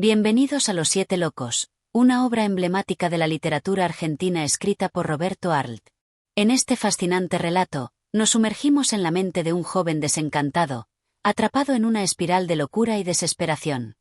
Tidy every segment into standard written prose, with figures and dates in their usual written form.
Bienvenidos a Los Siete Locos, una obra emblemática de la literatura argentina escrita por Roberto Arlt. En este fascinante relato, nos sumergimos en la mente de un joven desencantado, atrapado en una espiral de locura y desesperación.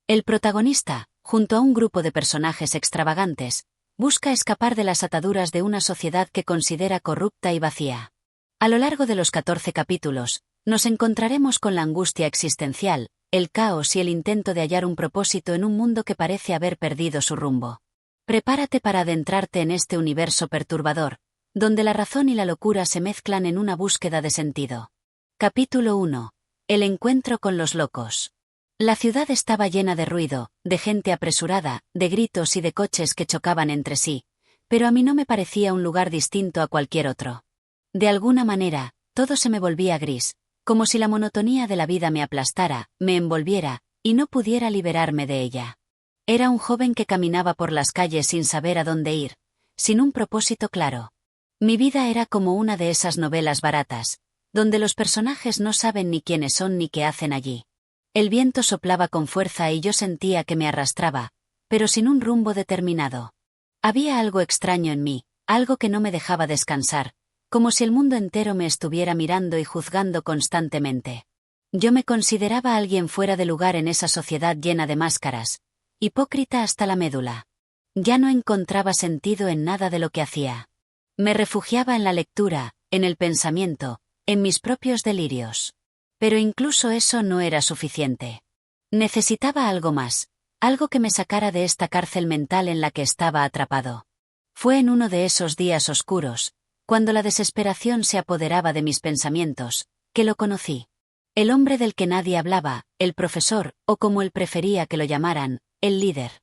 El protagonista, junto a un grupo de personajes extravagantes, busca escapar de las ataduras de una sociedad que considera corrupta y vacía. A lo largo de los 14 capítulos, nos encontraremos con la angustia existencial, el caos y el intento de hallar un propósito en un mundo que parece haber perdido su rumbo. Prepárate para adentrarte en este universo perturbador, donde la razón y la locura se mezclan en una búsqueda de sentido. Capítulo 1. El encuentro con los locos. La ciudad estaba llena de ruido, de gente apresurada, de gritos y de coches que chocaban entre sí, pero a mí no me parecía un lugar distinto a cualquier otro. De alguna manera, todo se me volvía gris, como si la monotonía de la vida me aplastara, me envolviera, y no pudiera liberarme de ella. Era un joven que caminaba por las calles sin saber a dónde ir, sin un propósito claro. Mi vida era como una de esas novelas baratas, donde los personajes no saben ni quiénes son ni qué hacen allí. El viento soplaba con fuerza y yo sentía que me arrastraba, pero sin un rumbo determinado. Había algo extraño en mí, algo que no me dejaba descansar, como si el mundo entero me estuviera mirando y juzgando constantemente. Yo me consideraba alguien fuera de lugar en esa sociedad llena de máscaras, hipócrita hasta la médula. Ya no encontraba sentido en nada de lo que hacía. Me refugiaba en la lectura, en el pensamiento, en mis propios delirios. Pero incluso eso no era suficiente. Necesitaba algo más, algo que me sacara de esta cárcel mental en la que estaba atrapado. Fue en uno de esos días oscuros, cuando la desesperación se apoderaba de mis pensamientos, que lo conocí. El hombre del que nadie hablaba, el profesor, o como él prefería que lo llamaran, el líder.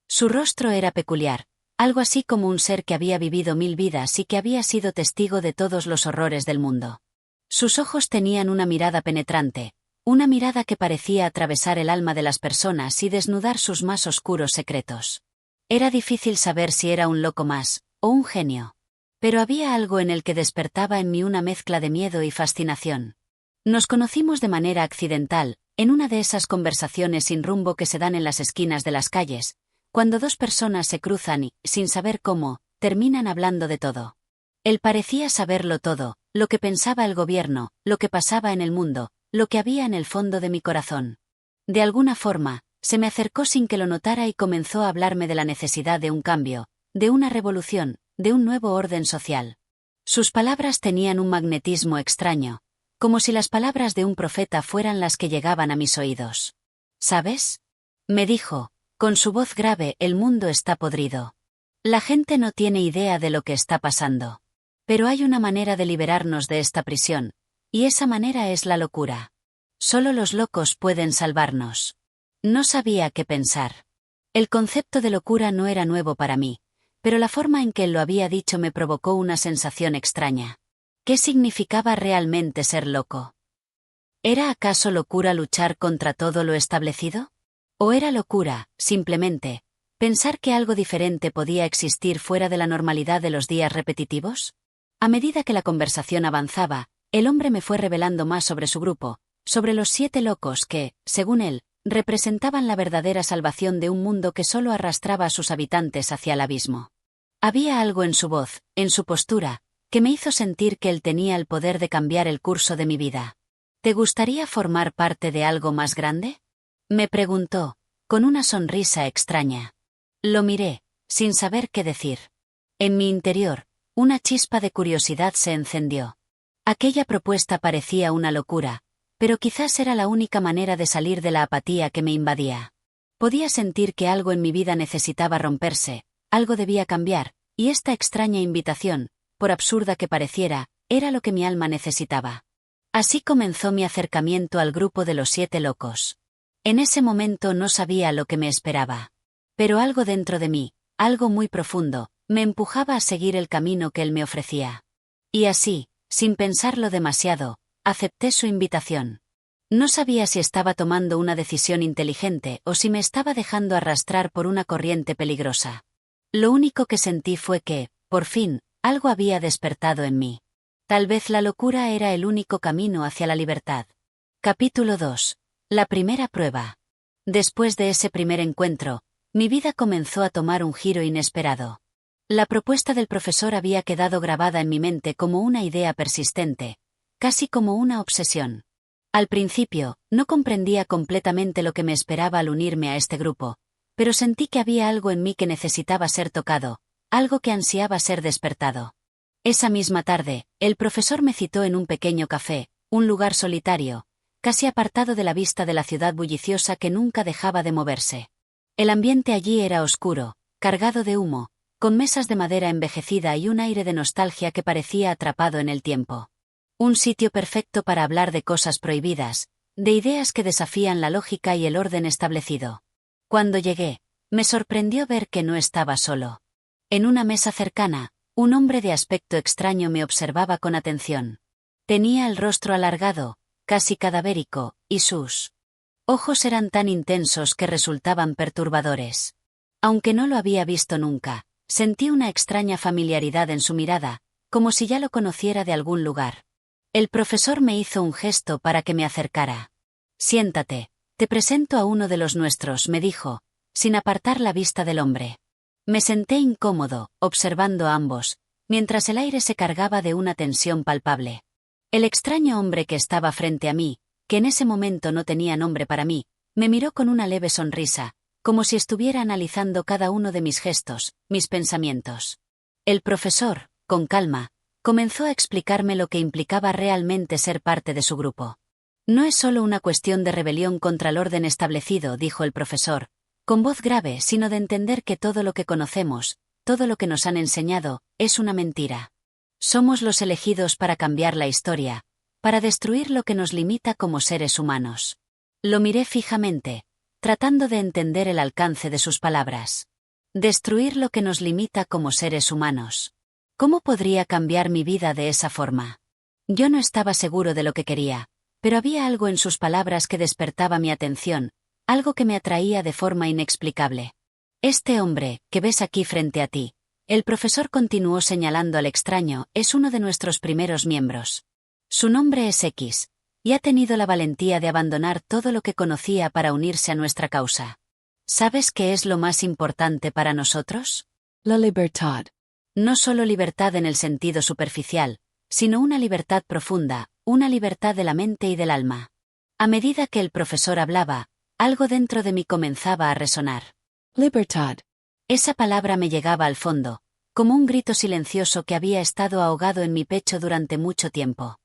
Su rostro era peculiar, algo así como un ser que había vivido 1000 vidas y que había sido testigo de todos los horrores del mundo. Sus ojos tenían una mirada penetrante, una mirada que parecía atravesar el alma de las personas y desnudar sus más oscuros secretos. Era difícil saber si era un loco más, o un genio. Pero había algo en el que despertaba en mí una mezcla de miedo y fascinación. Nos conocimos de manera accidental, en una de esas conversaciones sin rumbo que se dan en las esquinas de las calles, cuando dos personas se cruzan y, sin saber cómo, terminan hablando de todo. Él parecía saberlo todo, lo que pensaba el gobierno, lo que pasaba en el mundo, lo que había en el fondo de mi corazón. De alguna forma, se me acercó sin que lo notara y comenzó a hablarme de la necesidad de un cambio, de una revolución, de un nuevo orden social. Sus palabras tenían un magnetismo extraño, como si las palabras de un profeta fueran las que llegaban a mis oídos. ¿Sabes? Me dijo, con su voz grave: el mundo está podrido. La gente no tiene idea de lo que está pasando. Pero hay una manera de liberarnos de esta prisión, y esa manera es la locura. Solo los locos pueden salvarnos. No sabía qué pensar. El concepto de locura no era nuevo para mí, pero la forma en que él lo había dicho me provocó una sensación extraña. ¿Qué significaba realmente ser loco? ¿Era acaso locura luchar contra todo lo establecido? ¿O era locura, simplemente, pensar que algo diferente podía existir fuera de la normalidad de los días repetitivos? A medida que la conversación avanzaba, el hombre me fue revelando más sobre su grupo, sobre los 7 locos que, según él, representaban la verdadera salvación de un mundo que solo arrastraba a sus habitantes hacia el abismo. Había algo en su voz, en su postura, que me hizo sentir que él tenía el poder de cambiar el curso de mi vida. ¿Te gustaría formar parte de algo más grande?, me preguntó, con una sonrisa extraña. Lo miré, sin saber qué decir. En mi interior, una chispa de curiosidad se encendió. Aquella propuesta parecía una locura, pero quizás era la única manera de salir de la apatía que me invadía. Podía sentir que algo en mi vida necesitaba romperse, algo debía cambiar, y esta extraña invitación, por absurda que pareciera, era lo que mi alma necesitaba. Así comenzó mi acercamiento al grupo de los 7 locos. En ese momento no sabía lo que me esperaba. Pero algo dentro de mí, algo muy profundo, me empujaba a seguir el camino que él me ofrecía. Y así, sin pensarlo demasiado, acepté su invitación. No sabía si estaba tomando una decisión inteligente o si me estaba dejando arrastrar por una corriente peligrosa. Lo único que sentí fue que, por fin, algo había despertado en mí. Tal vez la locura era el único camino hacia la libertad. Capítulo 2. La primera prueba. Después de ese primer encuentro, mi vida comenzó a tomar un giro inesperado. La propuesta del profesor había quedado grabada en mi mente como una idea persistente, casi como una obsesión. Al principio, no comprendía completamente lo que me esperaba al unirme a este grupo, pero sentí que había algo en mí que necesitaba ser tocado, algo que ansiaba ser despertado. Esa misma tarde, el profesor me citó en un pequeño café, un lugar solitario, casi apartado de la vista de la ciudad bulliciosa que nunca dejaba de moverse. El ambiente allí era oscuro, cargado de humo, con mesas de madera envejecida y un aire de nostalgia que parecía atrapado en el tiempo. Un sitio perfecto para hablar de cosas prohibidas, de ideas que desafían la lógica y el orden establecido. Cuando llegué, me sorprendió ver que no estaba solo. En una mesa cercana, un hombre de aspecto extraño me observaba con atención. Tenía el rostro alargado, casi cadavérico, y sus ojos eran tan intensos que resultaban perturbadores. Aunque no lo había visto nunca, sentí una extraña familiaridad en su mirada, como si ya lo conociera de algún lugar. El profesor me hizo un gesto para que me acercara. «Siéntate, te presento a uno de los nuestros», me dijo, sin apartar la vista del hombre. Me senté incómodo, observando a ambos, mientras el aire se cargaba de una tensión palpable. El extraño hombre que estaba frente a mí, que en ese momento no tenía nombre para mí, me miró con una leve sonrisa, como si estuviera analizando cada uno de mis gestos, mis pensamientos. El profesor, con calma, comenzó a explicarme lo que implicaba realmente ser parte de su grupo. «No es solo una cuestión de rebelión contra el orden establecido», dijo el profesor, con voz grave, «sino de entender que todo lo que conocemos, todo lo que nos han enseñado, es una mentira. Somos los elegidos para cambiar la historia, para destruir lo que nos limita como seres humanos». Lo miré fijamente, tratando de entender el alcance de sus palabras. Destruir lo que nos limita como seres humanos. ¿Cómo podría cambiar mi vida de esa forma? Yo no estaba seguro de lo que quería, pero había algo en sus palabras que despertaba mi atención, algo que me atraía de forma inexplicable. «Este hombre, que ves aquí frente a ti», el profesor continuó señalando al extraño, «es uno de nuestros primeros miembros. Su nombre es X, y ha tenido la valentía de abandonar todo lo que conocía para unirse a nuestra causa. ¿Sabes qué es lo más importante para nosotros? La libertad. No solo libertad en el sentido superficial, sino una libertad profunda, una libertad de la mente y del alma». A medida que el profesor hablaba, algo dentro de mí comenzaba a resonar. Libertad. Esa palabra me llegaba al fondo, como un grito silencioso que había estado ahogado en mi pecho durante mucho tiempo.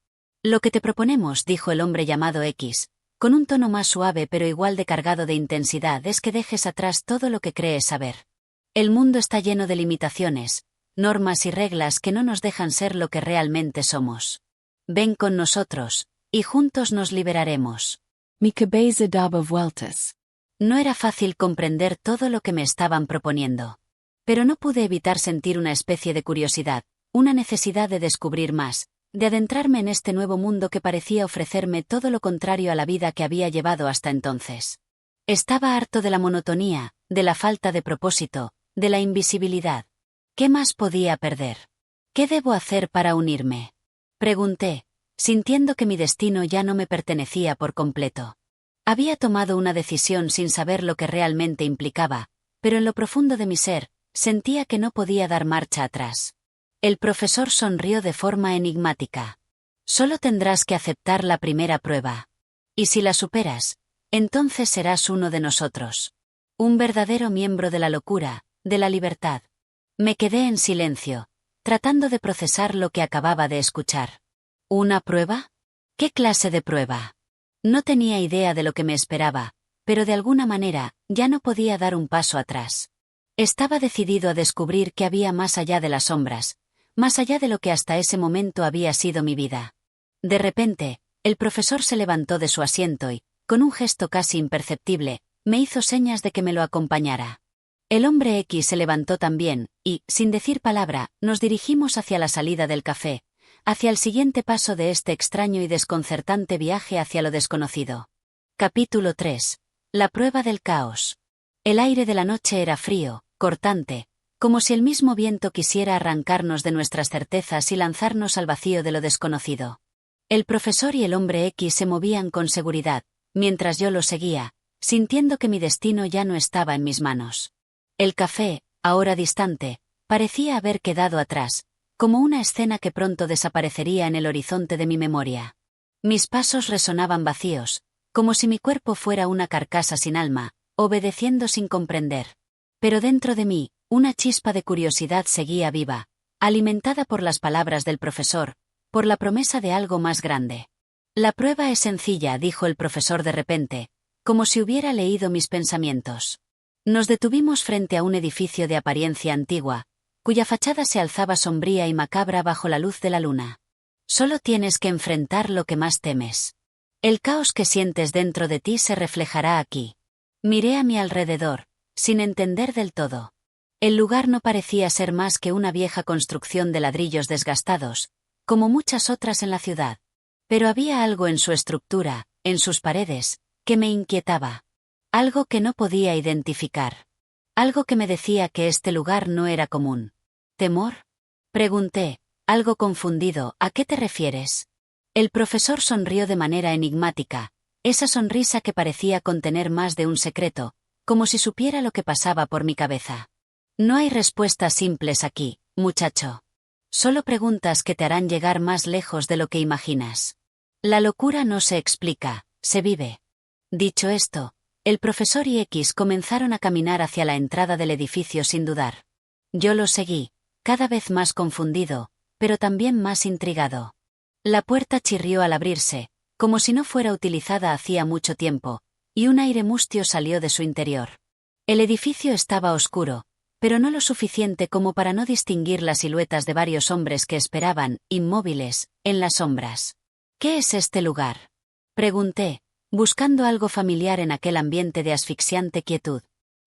«Lo que te proponemos», dijo el hombre llamado X, con un tono más suave pero igual de cargado de intensidad, «es que dejes atrás todo lo que crees saber. El mundo está lleno de limitaciones, normas y reglas que no nos dejan ser lo que realmente somos. Ven con nosotros, y juntos nos liberaremos». Mi cabeza daba vueltas. No era fácil comprender todo lo que me estaban proponiendo. Pero no pude evitar sentir una especie de curiosidad, una necesidad de descubrir más, de adentrarme en este nuevo mundo que parecía ofrecerme todo lo contrario a la vida que había llevado hasta entonces. Estaba harto de la monotonía, de la falta de propósito, de la invisibilidad. ¿Qué más podía perder? ¿Qué debo hacer para unirme?, pregunté, sintiendo que mi destino ya no me pertenecía por completo. Había tomado una decisión sin saber lo que realmente implicaba, pero en lo profundo de mi ser, sentía que no podía dar marcha atrás. El profesor sonrió de forma enigmática. «Solo tendrás que aceptar la primera prueba. Y si la superas, entonces serás uno de nosotros. Un verdadero miembro de la locura, de la libertad». Me quedé en silencio, tratando de procesar lo que acababa de escuchar. ¿Una prueba? ¿Qué clase de prueba? No tenía idea de lo que me esperaba, pero de alguna manera, ya no podía dar un paso atrás. Estaba decidido a descubrir qué había más allá de las sombras, más allá de lo que hasta ese momento había sido mi vida. De repente, el profesor se levantó de su asiento y, con un gesto casi imperceptible, me hizo señas de que me lo acompañara. El hombre X se levantó también, y, sin decir palabra, nos dirigimos hacia la salida del café, hacia el siguiente paso de este extraño y desconcertante viaje hacia lo desconocido. Capítulo 3. La prueba del caos. El aire de la noche era frío, cortante, como si el mismo viento quisiera arrancarnos de nuestras certezas y lanzarnos al vacío de lo desconocido. El profesor y el hombre X se movían con seguridad, mientras yo lo seguía, sintiendo que mi destino ya no estaba en mis manos. El café, ahora distante, parecía haber quedado atrás, como una escena que pronto desaparecería en el horizonte de mi memoria. Mis pasos resonaban vacíos, como si mi cuerpo fuera una carcasa sin alma, obedeciendo sin comprender. Pero dentro de mí, una chispa de curiosidad seguía viva, alimentada por las palabras del profesor, por la promesa de algo más grande. La prueba es sencilla, dijo el profesor de repente, como si hubiera leído mis pensamientos. Nos detuvimos frente a un edificio de apariencia antigua, cuya fachada se alzaba sombría y macabra bajo la luz de la luna. Solo tienes que enfrentar lo que más temes. El caos que sientes dentro de ti se reflejará aquí. Miré a mi alrededor, sin entender del todo. El lugar no parecía ser más que una vieja construcción de ladrillos desgastados, como muchas otras en la ciudad. Pero había algo en su estructura, en sus paredes, que me inquietaba. Algo que no podía identificar. Algo que me decía que este lugar no era común. ¿Temor? Pregunté, algo confundido, ¿a qué te refieres? El profesor sonrió de manera enigmática, esa sonrisa que parecía contener más de un secreto, como si supiera lo que pasaba por mi cabeza. No hay respuestas simples aquí, muchacho. Solo preguntas que te harán llegar más lejos de lo que imaginas. La locura no se explica, se vive. Dicho esto, el profesor y X comenzaron a caminar hacia la entrada del edificio sin dudar. Yo los seguí, cada vez más confundido, pero también más intrigado. La puerta chirrió al abrirse, como si no fuera utilizada hacía mucho tiempo, y un aire mustio salió de su interior. El edificio estaba oscuro, pero no lo suficiente como para no distinguir las siluetas de varios hombres que esperaban, inmóviles, en las sombras. ¿Qué es este lugar? Pregunté, buscando algo familiar en aquel ambiente de asfixiante quietud.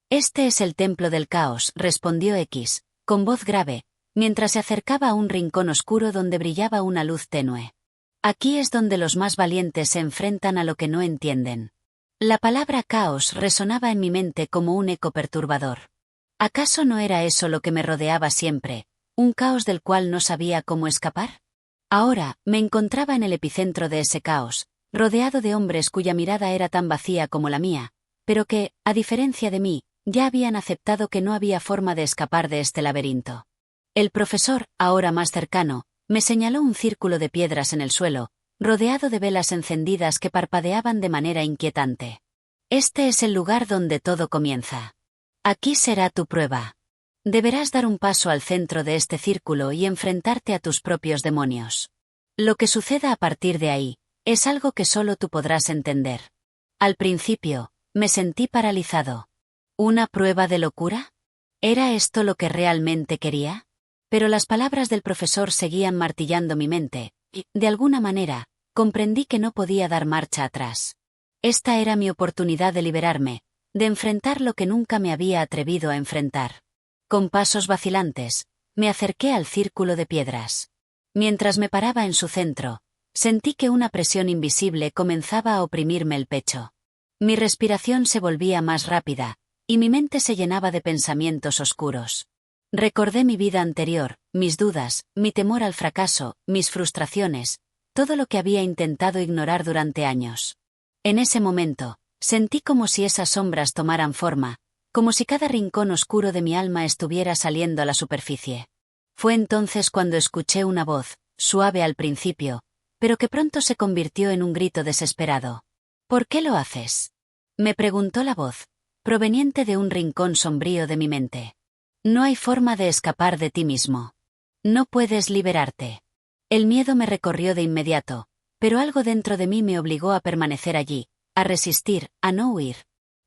Este es el templo del caos, respondió X, con voz grave, mientras se acercaba a un rincón oscuro donde brillaba una luz tenue. Aquí es donde los más valientes se enfrentan a lo que no entienden. La palabra caos resonaba en mi mente como un eco perturbador. ¿Acaso no era eso lo que me rodeaba siempre, un caos del cual no sabía cómo escapar? Ahora, me encontraba en el epicentro de ese caos, rodeado de hombres cuya mirada era tan vacía como la mía, pero que, a diferencia de mí, ya habían aceptado que no había forma de escapar de este laberinto. El profesor, ahora más cercano, me señaló un círculo de piedras en el suelo, rodeado de velas encendidas que parpadeaban de manera inquietante. Este es el lugar donde todo comienza. Aquí será tu prueba. Deberás dar un paso al centro de este círculo y enfrentarte a tus propios demonios. Lo que suceda a partir de ahí, es algo que solo tú podrás entender. Al principio, me sentí paralizado. ¿Una prueba de locura? ¿Era esto lo que realmente quería? Pero las palabras del profesor seguían martillando mi mente, y, de alguna manera, comprendí que no podía dar marcha atrás. Esta era mi oportunidad de liberarme, de enfrentar lo que nunca me había atrevido a enfrentar. Con pasos vacilantes, me acerqué al círculo de piedras. Mientras me paraba en su centro, sentí que una presión invisible comenzaba a oprimirme el pecho. Mi respiración se volvía más rápida, y mi mente se llenaba de pensamientos oscuros. Recordé mi vida anterior, mis dudas, mi temor al fracaso, mis frustraciones, todo lo que había intentado ignorar durante años. En ese momento, sentí como si esas sombras tomaran forma, como si cada rincón oscuro de mi alma estuviera saliendo a la superficie. Fue entonces cuando escuché una voz, suave al principio, pero que pronto se convirtió en un grito desesperado. ¿Por qué lo haces? Me preguntó la voz, proveniente de un rincón sombrío de mi mente. No hay forma de escapar de ti mismo. No puedes liberarte. El miedo me recorrió de inmediato, pero algo dentro de mí me obligó a permanecer allí, a resistir, a no huir.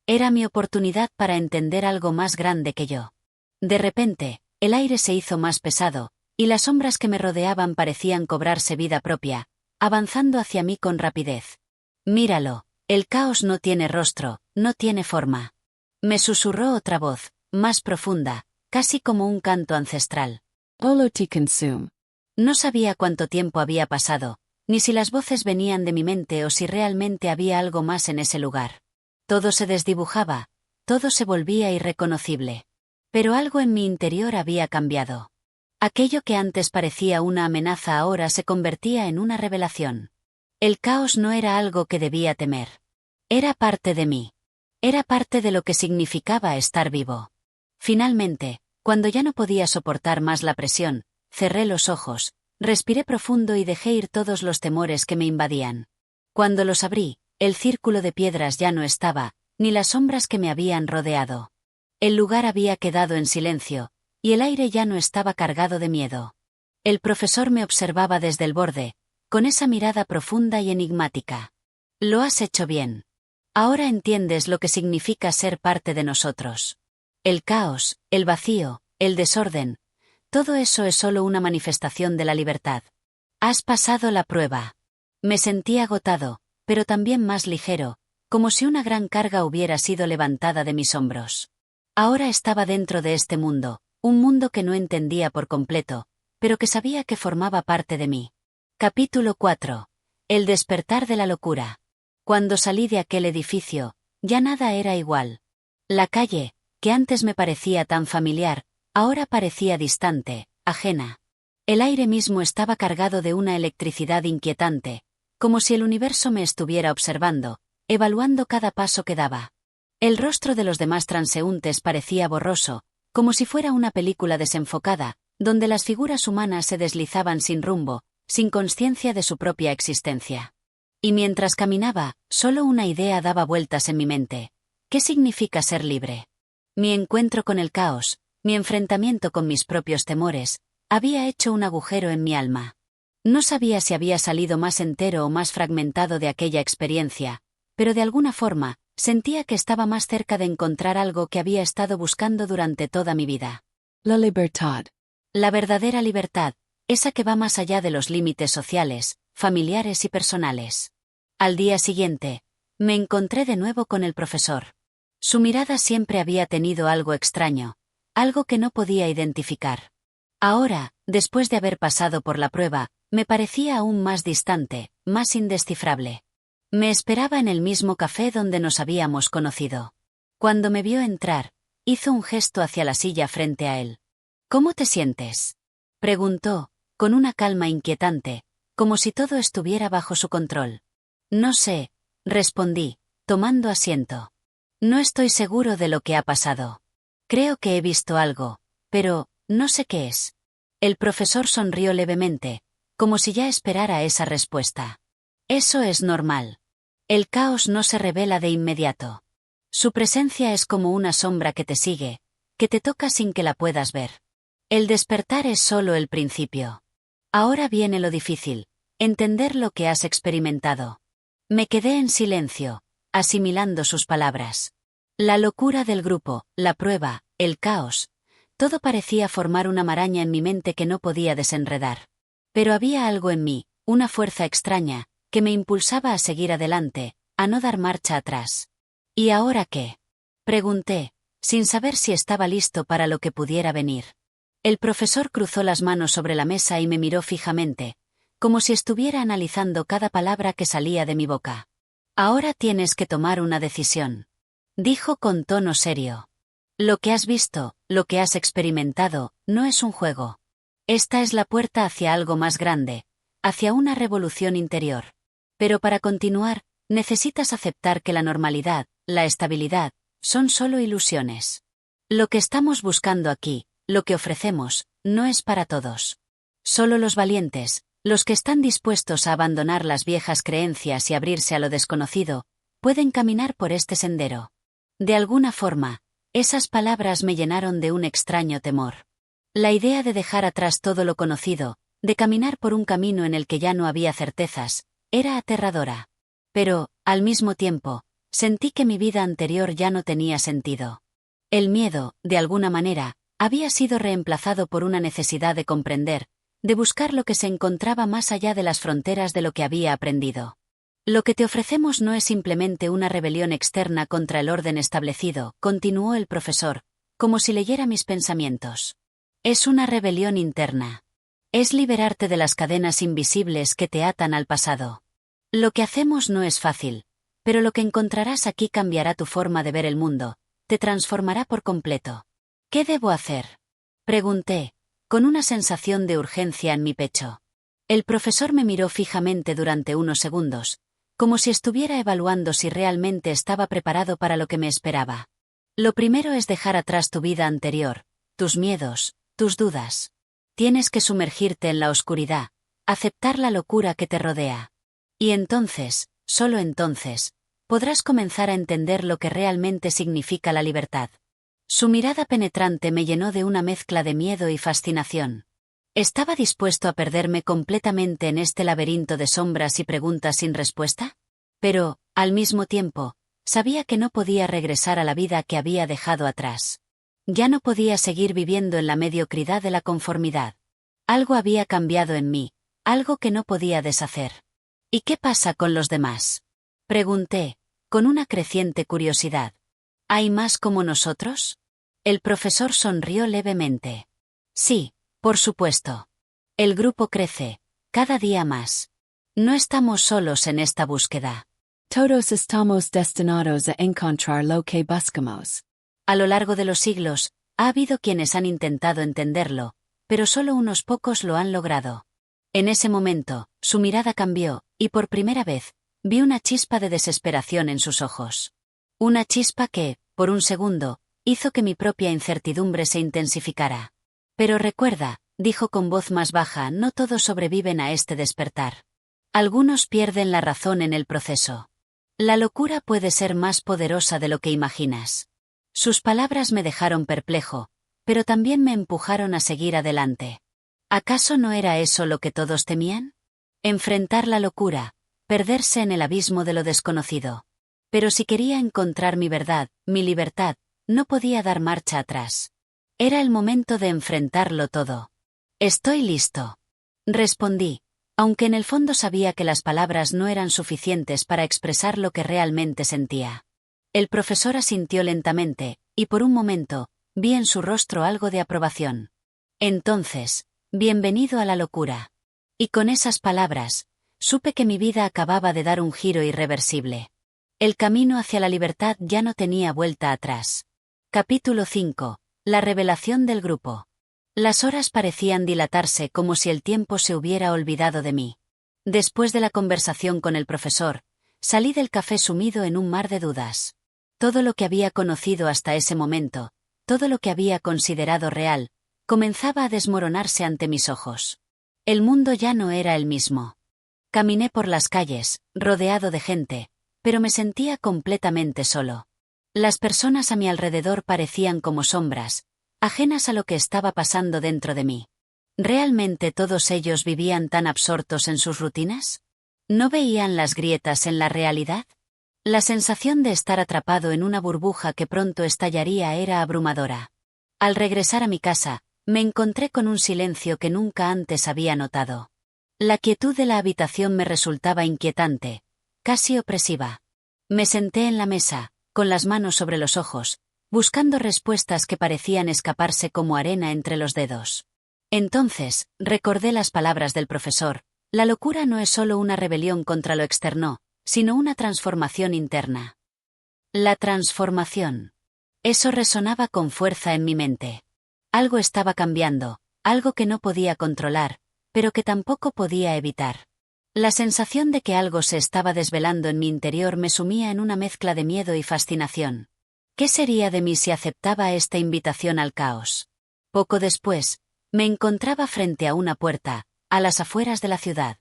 Era mi oportunidad para entender algo más grande que yo. De repente, el aire se hizo más pesado, y las sombras que me rodeaban parecían cobrarse vida propia, avanzando hacia mí con rapidez. Míralo, el caos no tiene rostro, no tiene forma. Me susurró otra voz, más profunda, casi como un canto ancestral. Olo te consume. No sabía cuánto tiempo había pasado, ni si las voces venían de mi mente o si realmente había algo más en ese lugar. Todo se desdibujaba, todo se volvía irreconocible. Pero algo en mi interior había cambiado. Aquello que antes parecía una amenaza ahora se convertía en una revelación. El caos no era algo que debía temer. Era parte de mí. Era parte de lo que significaba estar vivo. Finalmente, cuando ya no podía soportar más la presión, cerré los ojos, respiré profundo y dejé ir todos los temores que me invadían. Cuando los abrí, el círculo de piedras ya no estaba, ni las sombras que me habían rodeado. El lugar había quedado en silencio, y el aire ya no estaba cargado de miedo. El profesor me observaba desde el borde, con esa mirada profunda y enigmática. Lo has hecho bien. Ahora entiendes lo que significa ser parte de nosotros. El caos, el vacío, el desorden, todo eso es solo una manifestación de la libertad. Has pasado la prueba. Me sentí agotado, pero también más ligero, como si una gran carga hubiera sido levantada de mis hombros. Ahora estaba dentro de este mundo, un mundo que no entendía por completo, pero que sabía que formaba parte de mí. Capítulo 4. El despertar de la locura. Cuando salí de aquel edificio, ya nada era igual. La calle, que antes me parecía tan familiar, ahora parecía distante, ajena. El aire mismo estaba cargado de una electricidad inquietante, como si el universo me estuviera observando, evaluando cada paso que daba. El rostro de los demás transeúntes parecía borroso, como si fuera una película desenfocada, donde las figuras humanas se deslizaban sin rumbo, sin conciencia de su propia existencia. Y mientras caminaba, solo una idea daba vueltas en mi mente. ¿Qué significa ser libre? Mi encuentro con el caos, mi enfrentamiento con mis propios temores, había hecho un agujero en mi alma. No sabía si había salido más entero o más fragmentado de aquella experiencia, pero de alguna forma, sentía que estaba más cerca de encontrar algo que había estado buscando durante toda mi vida. La libertad. La verdadera libertad, esa que va más allá de los límites sociales, familiares y personales. Al día siguiente, me encontré de nuevo con el profesor. Su mirada siempre había tenido algo extraño, algo que no podía identificar. Ahora, después de haber pasado por la prueba, me parecía aún más distante, más indescifrable. Me esperaba en el mismo café donde nos habíamos conocido. Cuando me vio entrar, hizo un gesto hacia la silla frente a él. ¿Cómo te sientes?, preguntó, con una calma inquietante, como si todo estuviera bajo su control. No sé, respondí, tomando asiento. No estoy seguro de lo que ha pasado. Creo que he visto algo, pero no sé qué es. El profesor sonrió levemente, como si ya esperara esa respuesta. Eso es normal. El caos no se revela de inmediato. Su presencia es como una sombra que te sigue, que te toca sin que la puedas ver. El despertar es solo el principio. Ahora viene lo difícil, entender lo que has experimentado. Me quedé en silencio, asimilando sus palabras. La locura del grupo, la prueba, el caos, todo parecía formar una maraña en mi mente que no podía desenredar. Pero había algo en mí, una fuerza extraña, que me impulsaba a seguir adelante, a no dar marcha atrás. ¿Y ahora qué?, pregunté, sin saber si estaba listo para lo que pudiera venir. El profesor cruzó las manos sobre la mesa y me miró fijamente, como si estuviera analizando cada palabra que salía de mi boca. Ahora tienes que tomar una decisión, dijo con tono serio. Lo que has visto, lo que has experimentado, no es un juego. Esta es la puerta hacia algo más grande, hacia una revolución interior. Pero para continuar, necesitas aceptar que la normalidad, la estabilidad, son solo ilusiones. Lo que estamos buscando aquí, lo que ofrecemos, no es para todos. Solo los valientes, los que están dispuestos a abandonar las viejas creencias y abrirse a lo desconocido, pueden caminar por este sendero. De alguna forma, esas palabras me llenaron de un extraño temor. La idea de dejar atrás todo lo conocido, de caminar por un camino en el que ya no había certezas, era aterradora. Pero, al mismo tiempo, sentí que mi vida anterior ya no tenía sentido. El miedo, de alguna manera, había sido reemplazado por una necesidad de comprender, de buscar lo que se encontraba más allá de las fronteras de lo que había aprendido. Lo que te ofrecemos no es simplemente una rebelión externa contra el orden establecido, continuó el profesor, como si leyera mis pensamientos. Es una rebelión interna. Es liberarte de las cadenas invisibles que te atan al pasado. Lo que hacemos no es fácil, pero lo que encontrarás aquí cambiará tu forma de ver el mundo, te transformará por completo. ¿Qué debo hacer?, pregunté, con una sensación de urgencia en mi pecho. El profesor me miró fijamente durante unos segundos, como si estuviera evaluando si realmente estaba preparado para lo que me esperaba. Lo primero es dejar atrás tu vida anterior, tus miedos, tus dudas. Tienes que sumergirte en la oscuridad, aceptar la locura que te rodea. Y entonces, solo entonces, podrás comenzar a entender lo que realmente significa la libertad. Su mirada penetrante me llenó de una mezcla de miedo y fascinación. ¿Estaba dispuesto a perderme completamente en este laberinto de sombras y preguntas sin respuesta? Pero, al mismo tiempo, sabía que no podía regresar a la vida que había dejado atrás. Ya no podía seguir viviendo en la mediocridad de la conformidad. Algo había cambiado en mí, algo que no podía deshacer. ¿Y qué pasa con los demás? Pregunté, con una creciente curiosidad. ¿Hay más como nosotros? El profesor sonrió levemente. Sí, por supuesto. El grupo crece, cada día más. No estamos solos en esta búsqueda. Todos estamos destinados a encontrar lo que buscamos. A lo largo de los siglos, ha habido quienes han intentado entenderlo, pero solo unos pocos lo han logrado. En ese momento, su mirada cambió, y por primera vez, vi una chispa de desesperación en sus ojos. Una chispa que, por un segundo, hizo que mi propia incertidumbre se intensificara. Pero recuerda, dijo con voz más baja, no todos sobreviven a este despertar. Algunos pierden la razón en el proceso. La locura puede ser más poderosa de lo que imaginas. Sus palabras me dejaron perplejo, pero también me empujaron a seguir adelante. ¿Acaso no era eso lo que todos temían? Enfrentar la locura, perderse en el abismo de lo desconocido. Pero si quería encontrar mi verdad, mi libertad, no podía dar marcha atrás. Era el momento de enfrentarlo todo. Estoy listo. Respondí, aunque en el fondo sabía que las palabras no eran suficientes para expresar lo que realmente sentía. El profesor asintió lentamente, y por un momento, vi en su rostro algo de aprobación. Entonces, bienvenido a la locura. Y con esas palabras, supe que mi vida acababa de dar un giro irreversible. El camino hacia la libertad ya no tenía vuelta atrás. Capítulo 5. La revelación del grupo. Las horas parecían dilatarse como si el tiempo se hubiera olvidado de mí. Después de la conversación con el profesor, salí del café sumido en un mar de dudas. Todo lo que había conocido hasta ese momento, todo lo que había considerado real, comenzaba a desmoronarse ante mis ojos. El mundo ya no era el mismo. Caminé por las calles, rodeado de gente, pero me sentía completamente solo. Las personas a mi alrededor parecían como sombras, ajenas a lo que estaba pasando dentro de mí. ¿Realmente todos ellos vivían tan absortos en sus rutinas? ¿No veían las grietas en la realidad? La sensación de estar atrapado en una burbuja que pronto estallaría era abrumadora. Al regresar a mi casa, me encontré con un silencio que nunca antes había notado. La quietud de la habitación me resultaba inquietante, casi opresiva. Me senté en la mesa, con las manos sobre los ojos, buscando respuestas que parecían escaparse como arena entre los dedos. Entonces, recordé las palabras del profesor: la locura no es solo una rebelión contra lo externo, sino una transformación interna. La transformación. Eso resonaba con fuerza en mi mente. Algo estaba cambiando, algo que no podía controlar, pero que tampoco podía evitar. La sensación de que algo se estaba desvelando en mi interior me sumía en una mezcla de miedo y fascinación. ¿Qué sería de mí si aceptaba esta invitación al caos? Poco después, me encontraba frente a una puerta, a las afueras de la ciudad.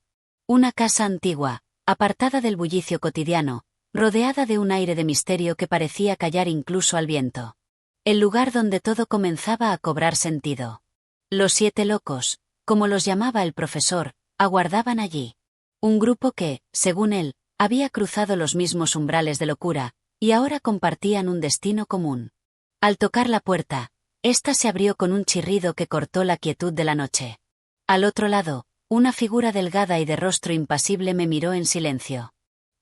Una casa antigua, apartada del bullicio cotidiano, rodeada de un aire de misterio que parecía callar incluso al viento. El lugar donde todo comenzaba a cobrar sentido. Los 7 locos, como los llamaba el profesor, aguardaban allí. Un grupo que, según él, había cruzado los mismos umbrales de locura, y ahora compartían un destino común. Al tocar la puerta, ésta se abrió con un chirrido que cortó la quietud de la noche. Al otro lado, una figura delgada y de rostro impasible me miró en silencio.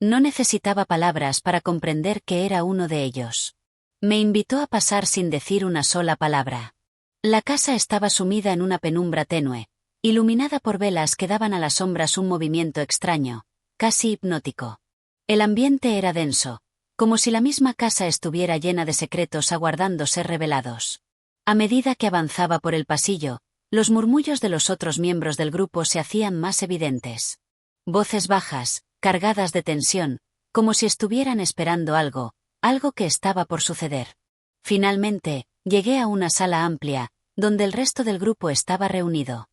No necesitaba palabras para comprender que era uno de ellos. Me invitó a pasar sin decir una sola palabra. La casa estaba sumida en una penumbra tenue, iluminada por velas que daban a las sombras un movimiento extraño, casi hipnótico. El ambiente era denso, como si la misma casa estuviera llena de secretos aguardando ser revelados. A medida que avanzaba por el pasillo, los murmullos de los otros miembros del grupo se hacían más evidentes. Voces bajas, cargadas de tensión, como si estuvieran esperando algo que estaba por suceder. Finalmente, llegué a una sala amplia, donde el resto del grupo estaba reunido.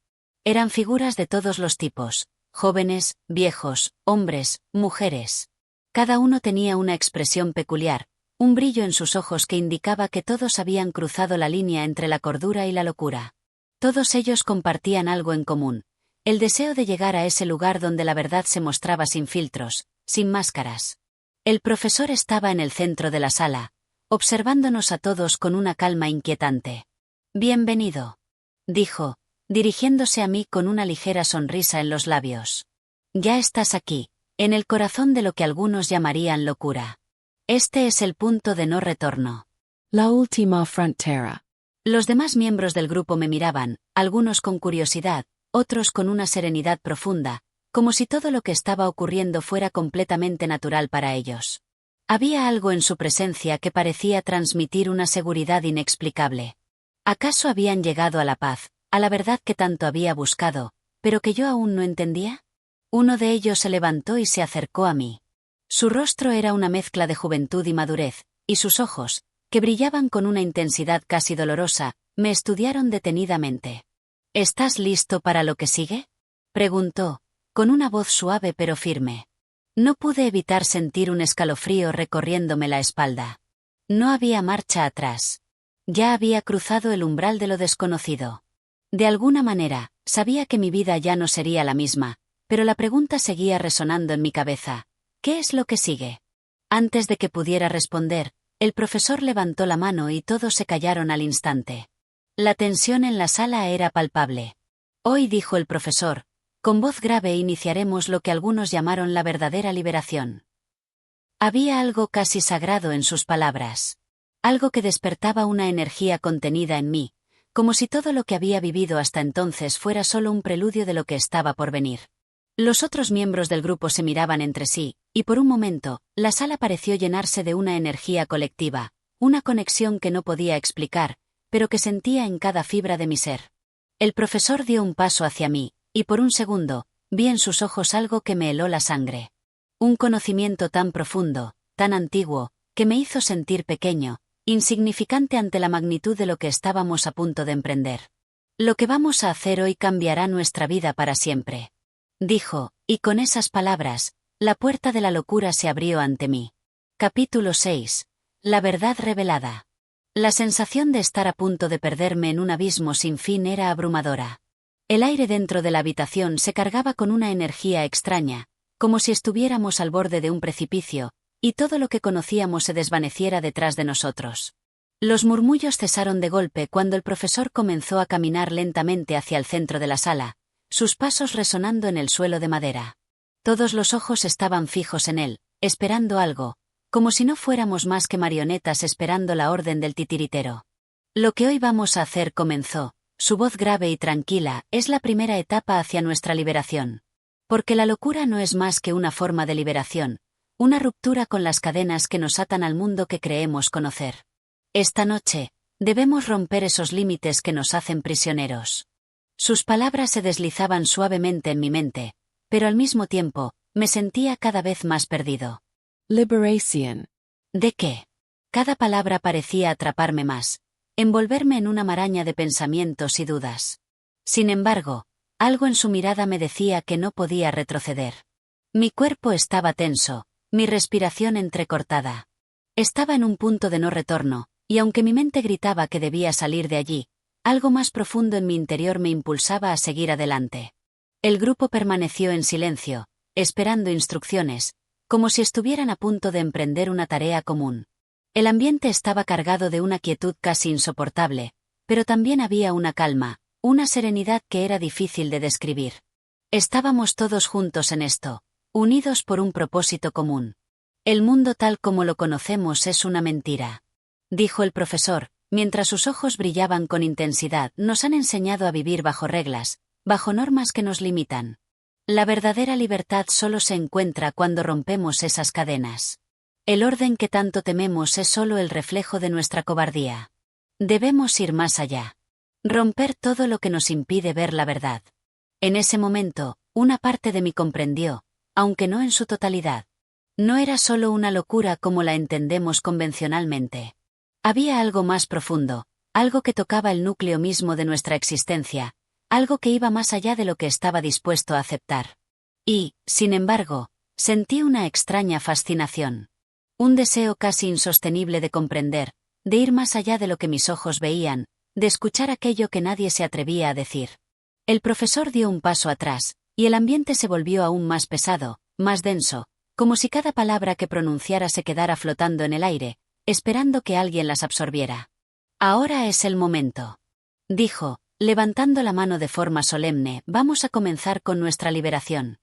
Eran figuras de todos los tipos, jóvenes, viejos, hombres, mujeres. Cada uno tenía una expresión peculiar, un brillo en sus ojos que indicaba que todos habían cruzado la línea entre la cordura y la locura. Todos ellos compartían algo en común, el deseo de llegar a ese lugar donde la verdad se mostraba sin filtros, sin máscaras. El profesor estaba en el centro de la sala, observándonos a todos con una calma inquietante. «Bienvenido», dijo, dirigiéndose a mí con una ligera sonrisa en los labios. «Ya estás aquí, en el corazón de lo que algunos llamarían locura. Este es el punto de no retorno». La última frontera. Los demás miembros del grupo me miraban, algunos con curiosidad, otros con una serenidad profunda, como si todo lo que estaba ocurriendo fuera completamente natural para ellos. Había algo en su presencia que parecía transmitir una seguridad inexplicable. ¿Acaso habían llegado a la paz, a la verdad que tanto había buscado, pero que yo aún no entendía? Uno de ellos se levantó y se acercó a mí. Su rostro era una mezcla de juventud y madurez, y sus ojos, que brillaban con una intensidad casi dolorosa, me estudiaron detenidamente. «¿Estás listo para lo que sigue?», preguntó, con una voz suave pero firme. No pude evitar sentir un escalofrío recorriéndome la espalda. No había marcha atrás. Ya había cruzado el umbral de lo desconocido. De alguna manera, sabía que mi vida ya no sería la misma, pero la pregunta seguía resonando en mi cabeza. ¿Qué es lo que sigue? Antes de que pudiera responder, el profesor levantó la mano y todos se callaron al instante. La tensión en la sala era palpable. «Hoy», dijo el profesor, con voz grave, iniciaremos lo que algunos llamaron la verdadera liberación. Había algo casi sagrado en sus palabras. Algo que despertaba una energía contenida en mí, como si todo lo que había vivido hasta entonces fuera solo un preludio de lo que estaba por venir. Los otros miembros del grupo se miraban entre sí, y por un momento, la sala pareció llenarse de una energía colectiva, una conexión que no podía explicar, pero que sentía en cada fibra de mi ser. El profesor dio un paso hacia mí, y por un segundo, vi en sus ojos algo que me heló la sangre. Un conocimiento tan profundo, tan antiguo, que me hizo sentir pequeño, insignificante ante la magnitud de lo que estábamos a punto de emprender. «Lo que vamos a hacer hoy cambiará nuestra vida para siempre», dijo, y con esas palabras, la puerta de la locura se abrió ante mí. Capítulo 6. La verdad revelada. La sensación de estar a punto de perderme en un abismo sin fin era abrumadora. El aire dentro de la habitación se cargaba con una energía extraña, como si estuviéramos al borde de un precipicio, y todo lo que conocíamos se desvaneciera detrás de nosotros. Los murmullos cesaron de golpe cuando el profesor comenzó a caminar lentamente hacia el centro de la sala, sus pasos resonando en el suelo de madera. Todos los ojos estaban fijos en él, esperando algo, como si no fuéramos más que marionetas esperando la orden del titiritero. «Lo que hoy vamos a hacer», comenzó, su voz grave y tranquila, «es la primera etapa hacia nuestra liberación. Porque la locura no es más que una forma de liberación, una ruptura con las cadenas que nos atan al mundo que creemos conocer. Esta noche, debemos romper esos límites que nos hacen prisioneros». Sus palabras se deslizaban suavemente en mi mente, pero al mismo tiempo, me sentía cada vez más perdido. Liberation. ¿De qué? Cada palabra parecía atraparme más, envolverme en una maraña de pensamientos y dudas. Sin embargo, algo en su mirada me decía que no podía retroceder. Mi cuerpo estaba tenso, mi respiración entrecortada. Estaba en un punto de no retorno, y aunque mi mente gritaba que debía salir de allí, algo más profundo en mi interior me impulsaba a seguir adelante. El grupo permaneció en silencio, esperando instrucciones, como si estuvieran a punto de emprender una tarea común. El ambiente estaba cargado de una quietud casi insoportable, pero también había una calma, una serenidad que era difícil de describir. Estábamos todos juntos en esto, unidos por un propósito común. «El mundo tal como lo conocemos es una mentira», dijo el profesor, mientras sus ojos brillaban con intensidad. «Nos han enseñado a vivir bajo reglas, bajo normas que nos limitan. La verdadera libertad solo se encuentra cuando rompemos esas cadenas. El orden que tanto tememos es solo el reflejo de nuestra cobardía. Debemos ir más allá. Romper todo lo que nos impide ver la verdad». En ese momento, una parte de mí comprendió, aunque no en su totalidad. No era solo una locura como la entendemos convencionalmente. Había algo más profundo, algo que tocaba el núcleo mismo de nuestra existencia, algo que iba más allá de lo que estaba dispuesto a aceptar. Y, sin embargo, sentí una extraña fascinación. Un deseo casi insostenible de comprender, de ir más allá de lo que mis ojos veían, de escuchar aquello que nadie se atrevía a decir. El profesor dio un paso atrás, y el ambiente se volvió aún más pesado, más denso, como si cada palabra que pronunciara se quedara flotando en el aire, esperando que alguien las absorbiera. Ahora es el momento, dijo, levantando la mano de forma solemne. Vamos a comenzar con nuestra liberación.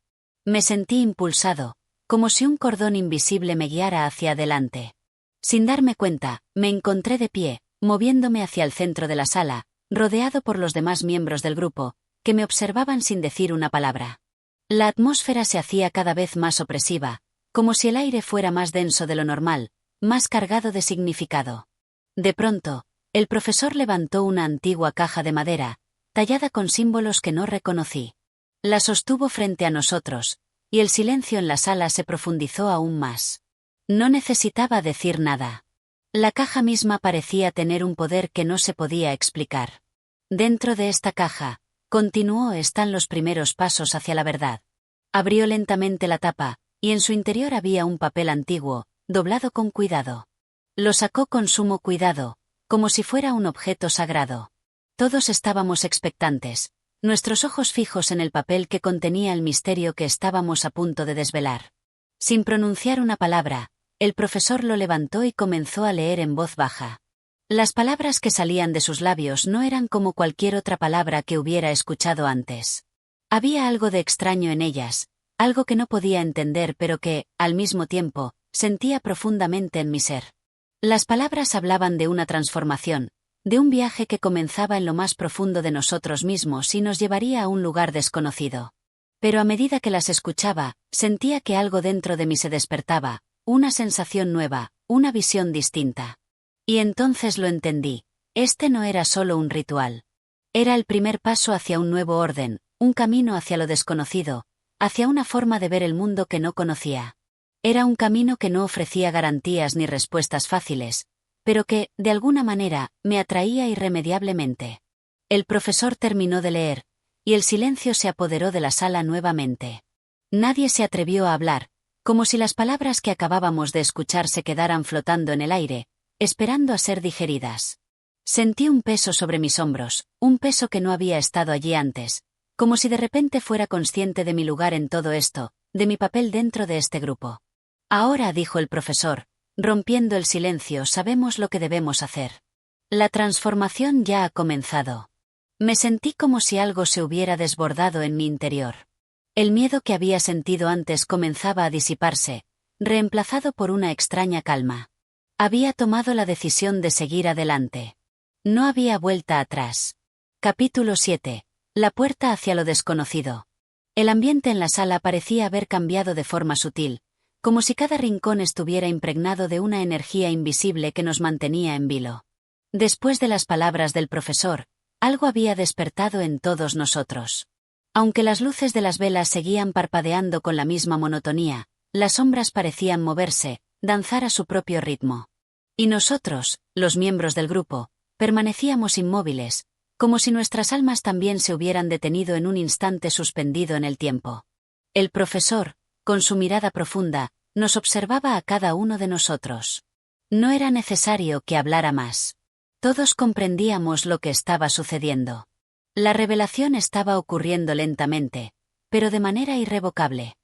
Me sentí impulsado, como si un cordón invisible me guiara hacia adelante. Sin darme cuenta, me encontré de pie, moviéndome hacia el centro de la sala, rodeado por los demás miembros del grupo, que me observaban sin decir una palabra. La atmósfera se hacía cada vez más opresiva, como si el aire fuera más denso de lo normal, más cargado de significado. De pronto, el profesor levantó una antigua caja de madera, tallada con símbolos que no reconocí. La sostuvo frente a nosotros, y el silencio en la sala se profundizó aún más. No necesitaba decir nada. La caja misma parecía tener un poder que no se podía explicar. Dentro de esta caja, continuó, están los primeros pasos hacia la verdad. Abrió lentamente la tapa, y en su interior había un papel antiguo, doblado con cuidado. Lo sacó con sumo cuidado, como si fuera un objeto sagrado. Todos estábamos expectantes, nuestros ojos fijos en el papel que contenía el misterio que estábamos a punto de desvelar. Sin pronunciar una palabra, el profesor lo levantó y comenzó a leer en voz baja. Las palabras que salían de sus labios no eran como cualquier otra palabra que hubiera escuchado antes. Había algo de extraño en ellas, algo que no podía entender pero que, al mismo tiempo, sentía profundamente en mi ser. Las palabras hablaban de una transformación, de un viaje que comenzaba en lo más profundo de nosotros mismos y nos llevaría a un lugar desconocido. Pero a medida que las escuchaba, sentía que algo dentro de mí se despertaba, una sensación nueva, una visión distinta. Y entonces lo entendí, este no era solo un ritual. Era el primer paso hacia un nuevo orden, un camino hacia lo desconocido, hacia una forma de ver el mundo que no conocía. Era un camino que no ofrecía garantías ni respuestas fáciles, pero que, de alguna manera, me atraía irremediablemente. El profesor terminó de leer, y el silencio se apoderó de la sala nuevamente. Nadie se atrevió a hablar, como si las palabras que acabábamos de escuchar se quedaran flotando en el aire, esperando a ser digeridas. Sentí un peso sobre mis hombros, un peso que no había estado allí antes, como si de repente fuera consciente de mi lugar en todo esto, de mi papel dentro de este grupo. Ahora, dijo el profesor, rompiendo el silencio, sabemos lo que debemos hacer. La transformación ya ha comenzado. Me sentí como si algo se hubiera desbordado en mi interior. El miedo que había sentido antes comenzaba a disiparse, reemplazado por una extraña calma. Había tomado la decisión de seguir adelante. No había vuelta atrás. Capítulo 7. La puerta hacia lo desconocido. El ambiente en la sala parecía haber cambiado de forma sutil, como si cada rincón estuviera impregnado de una energía invisible que nos mantenía en vilo. Después de las palabras del profesor, algo había despertado en todos nosotros. Aunque las luces de las velas seguían parpadeando con la misma monotonía, las sombras parecían moverse, danzar a su propio ritmo. Y nosotros, los miembros del grupo, permanecíamos inmóviles, como si nuestras almas también se hubieran detenido en un instante suspendido en el tiempo. El profesor, con su mirada profunda, nos observaba a cada uno de nosotros. No era necesario que hablara más. Todos comprendíamos lo que estaba sucediendo. La revelación estaba ocurriendo lentamente, pero de manera irrevocable.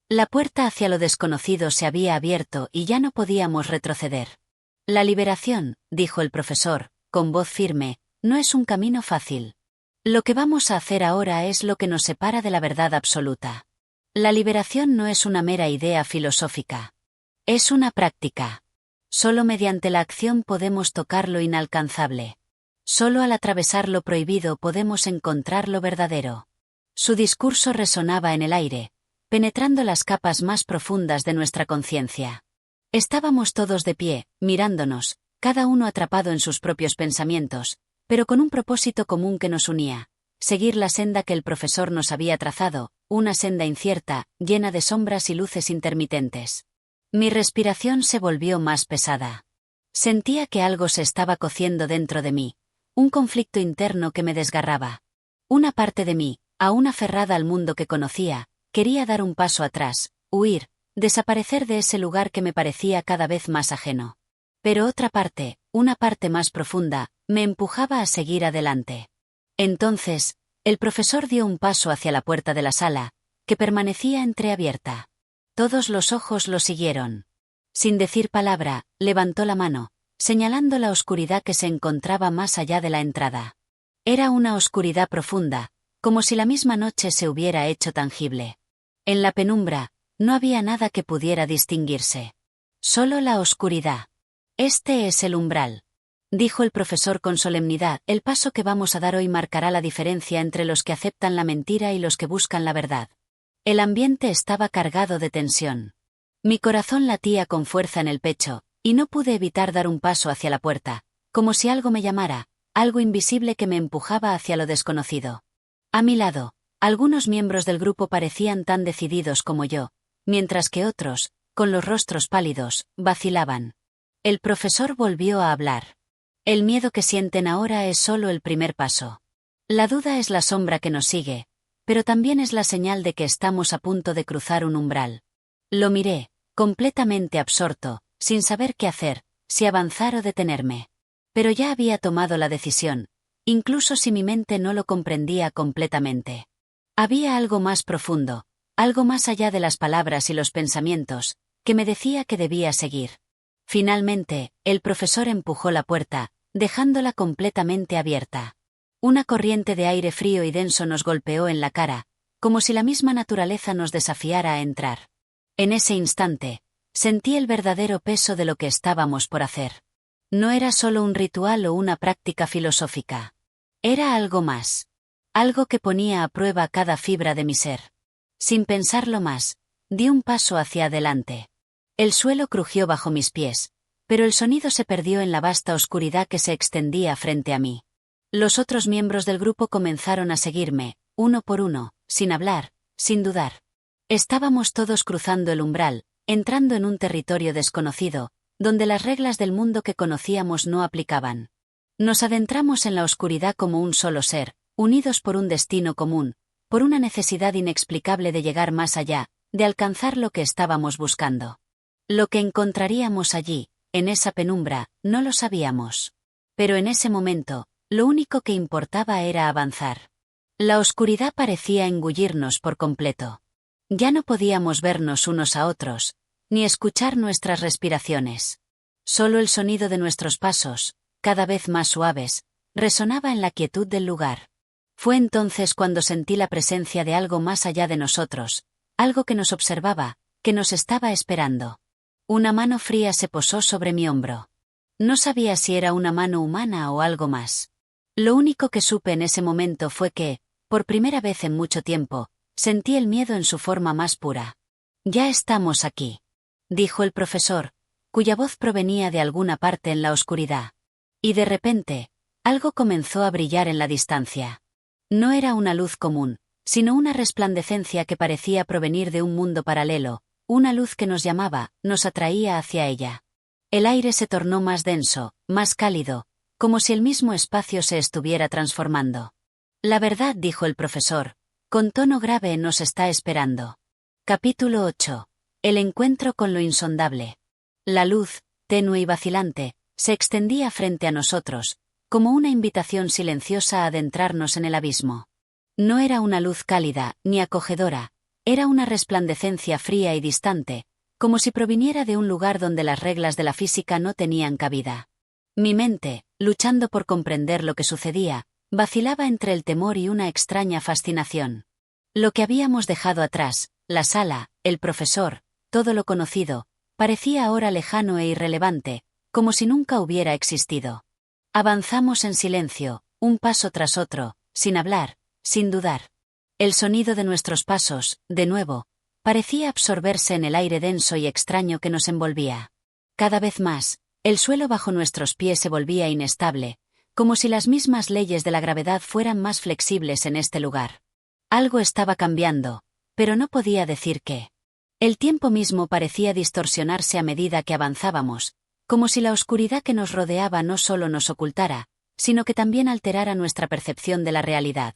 La puerta hacia lo desconocido se había abierto y ya no podíamos retroceder. La liberación, dijo el profesor, con voz firme, no es un camino fácil. Lo que vamos a hacer ahora es lo que nos separa de la verdad absoluta. La liberación no es una mera idea filosófica. Es una práctica. Solo mediante la acción podemos tocar lo inalcanzable. Solo al atravesar lo prohibido podemos encontrar lo verdadero. Su discurso resonaba en el aire, penetrando las capas más profundas de nuestra conciencia. Estábamos todos de pie, mirándonos, cada uno atrapado en sus propios pensamientos, pero con un propósito común que nos unía: seguir la senda que el profesor nos había trazado, una senda incierta, llena de sombras y luces intermitentes. Mi respiración se volvió más pesada. Sentía que algo se estaba cociendo dentro de mí, un conflicto interno que me desgarraba. Una parte de mí, aún aferrada al mundo que conocía, quería dar un paso atrás, huir, desaparecer de ese lugar que me parecía cada vez más ajeno. Pero otra parte, una parte más profunda, me empujaba a seguir adelante. Entonces, el profesor dio un paso hacia la puerta de la sala, que permanecía entreabierta. Todos los ojos lo siguieron. Sin decir palabra, levantó la mano, señalando la oscuridad que se encontraba más allá de la entrada. Era una oscuridad profunda, como si la misma noche se hubiera hecho tangible. En la penumbra, no había nada que pudiera distinguirse. Solo la oscuridad. Este es el umbral, dijo el profesor con solemnidad. El paso que vamos a dar hoy marcará la diferencia entre los que aceptan la mentira y los que buscan la verdad. El ambiente estaba cargado de tensión. Mi corazón latía con fuerza en el pecho, y no pude evitar dar un paso hacia la puerta, como si algo me llamara, algo invisible que me empujaba hacia lo desconocido. A mi lado, algunos miembros del grupo parecían tan decididos como yo, mientras que otros, con los rostros pálidos, vacilaban. El profesor volvió a hablar. El miedo que sienten ahora es solo el primer paso. La duda es la sombra que nos sigue, pero también es la señal de que estamos a punto de cruzar un umbral. Lo miré, completamente absorto, sin saber qué hacer, si avanzar o detenerme. Pero ya había tomado la decisión, incluso si mi mente no lo comprendía completamente. Había algo más profundo, algo más allá de las palabras y los pensamientos, que me decía que debía seguir. Finalmente, el profesor empujó la puerta, dejándola completamente abierta. Una corriente de aire frío y denso nos golpeó en la cara, como si la misma naturaleza nos desafiara a entrar. En ese instante, sentí el verdadero peso de lo que estábamos por hacer. No era solo un ritual o una práctica filosófica. Era algo más. Algo que ponía a prueba cada fibra de mi ser. Sin pensarlo más, di un paso hacia adelante. El suelo crujió bajo mis pies, pero el sonido se perdió en la vasta oscuridad que se extendía frente a mí. Los otros miembros del grupo comenzaron a seguirme, uno por uno, sin hablar, sin dudar. Estábamos todos cruzando el umbral, entrando en un territorio desconocido, donde las reglas del mundo que conocíamos no aplicaban. Nos adentramos en la oscuridad como un solo ser, unidos por un destino común, por una necesidad inexplicable de llegar más allá, de alcanzar lo que estábamos buscando. Lo que encontraríamos allí, en esa penumbra, no lo sabíamos. Pero en ese momento, lo único que importaba era avanzar. La oscuridad parecía engullirnos por completo. Ya no podíamos vernos unos a otros, ni escuchar nuestras respiraciones. Solo el sonido de nuestros pasos, cada vez más suaves, resonaba en la quietud del lugar. Fue entonces cuando sentí la presencia de algo más allá de nosotros, algo que nos observaba, que nos estaba esperando. Una mano fría se posó sobre mi hombro. No sabía si era una mano humana o algo más. Lo único que supe en ese momento fue que, por primera vez en mucho tiempo, sentí el miedo en su forma más pura. «Ya estamos aquí», dijo el profesor, cuya voz provenía de alguna parte en la oscuridad. Y de repente, algo comenzó a brillar en la distancia. No era una luz común, sino una resplandecencia que parecía provenir de un mundo paralelo, una luz que nos llamaba, nos atraía hacia ella. El aire se tornó más denso, más cálido, como si el mismo espacio se estuviera transformando. «La verdad», dijo el profesor, con tono grave, «nos está esperando». Capítulo 8. El encuentro con lo insondable. La luz, tenue y vacilante, se extendía frente a nosotros, como una invitación silenciosa a adentrarnos en el abismo. No era una luz cálida, ni acogedora, era una resplandecencia fría y distante, como si proviniera de un lugar donde las reglas de la física no tenían cabida. Mi mente, luchando por comprender lo que sucedía, vacilaba entre el temor y una extraña fascinación. Lo que habíamos dejado atrás, la sala, el profesor, todo lo conocido, parecía ahora lejano e irrelevante, como si nunca hubiera existido. Avanzamos en silencio, un paso tras otro, sin hablar, sin dudar. El sonido de nuestros pasos, de nuevo, parecía absorberse en el aire denso y extraño que nos envolvía. Cada vez más, el suelo bajo nuestros pies se volvía inestable, como si las mismas leyes de la gravedad fueran más flexibles en este lugar. Algo estaba cambiando, pero no podía decir qué. El tiempo mismo parecía distorsionarse a medida que avanzábamos, como si la oscuridad que nos rodeaba no solo nos ocultara, sino que también alterara nuestra percepción de la realidad.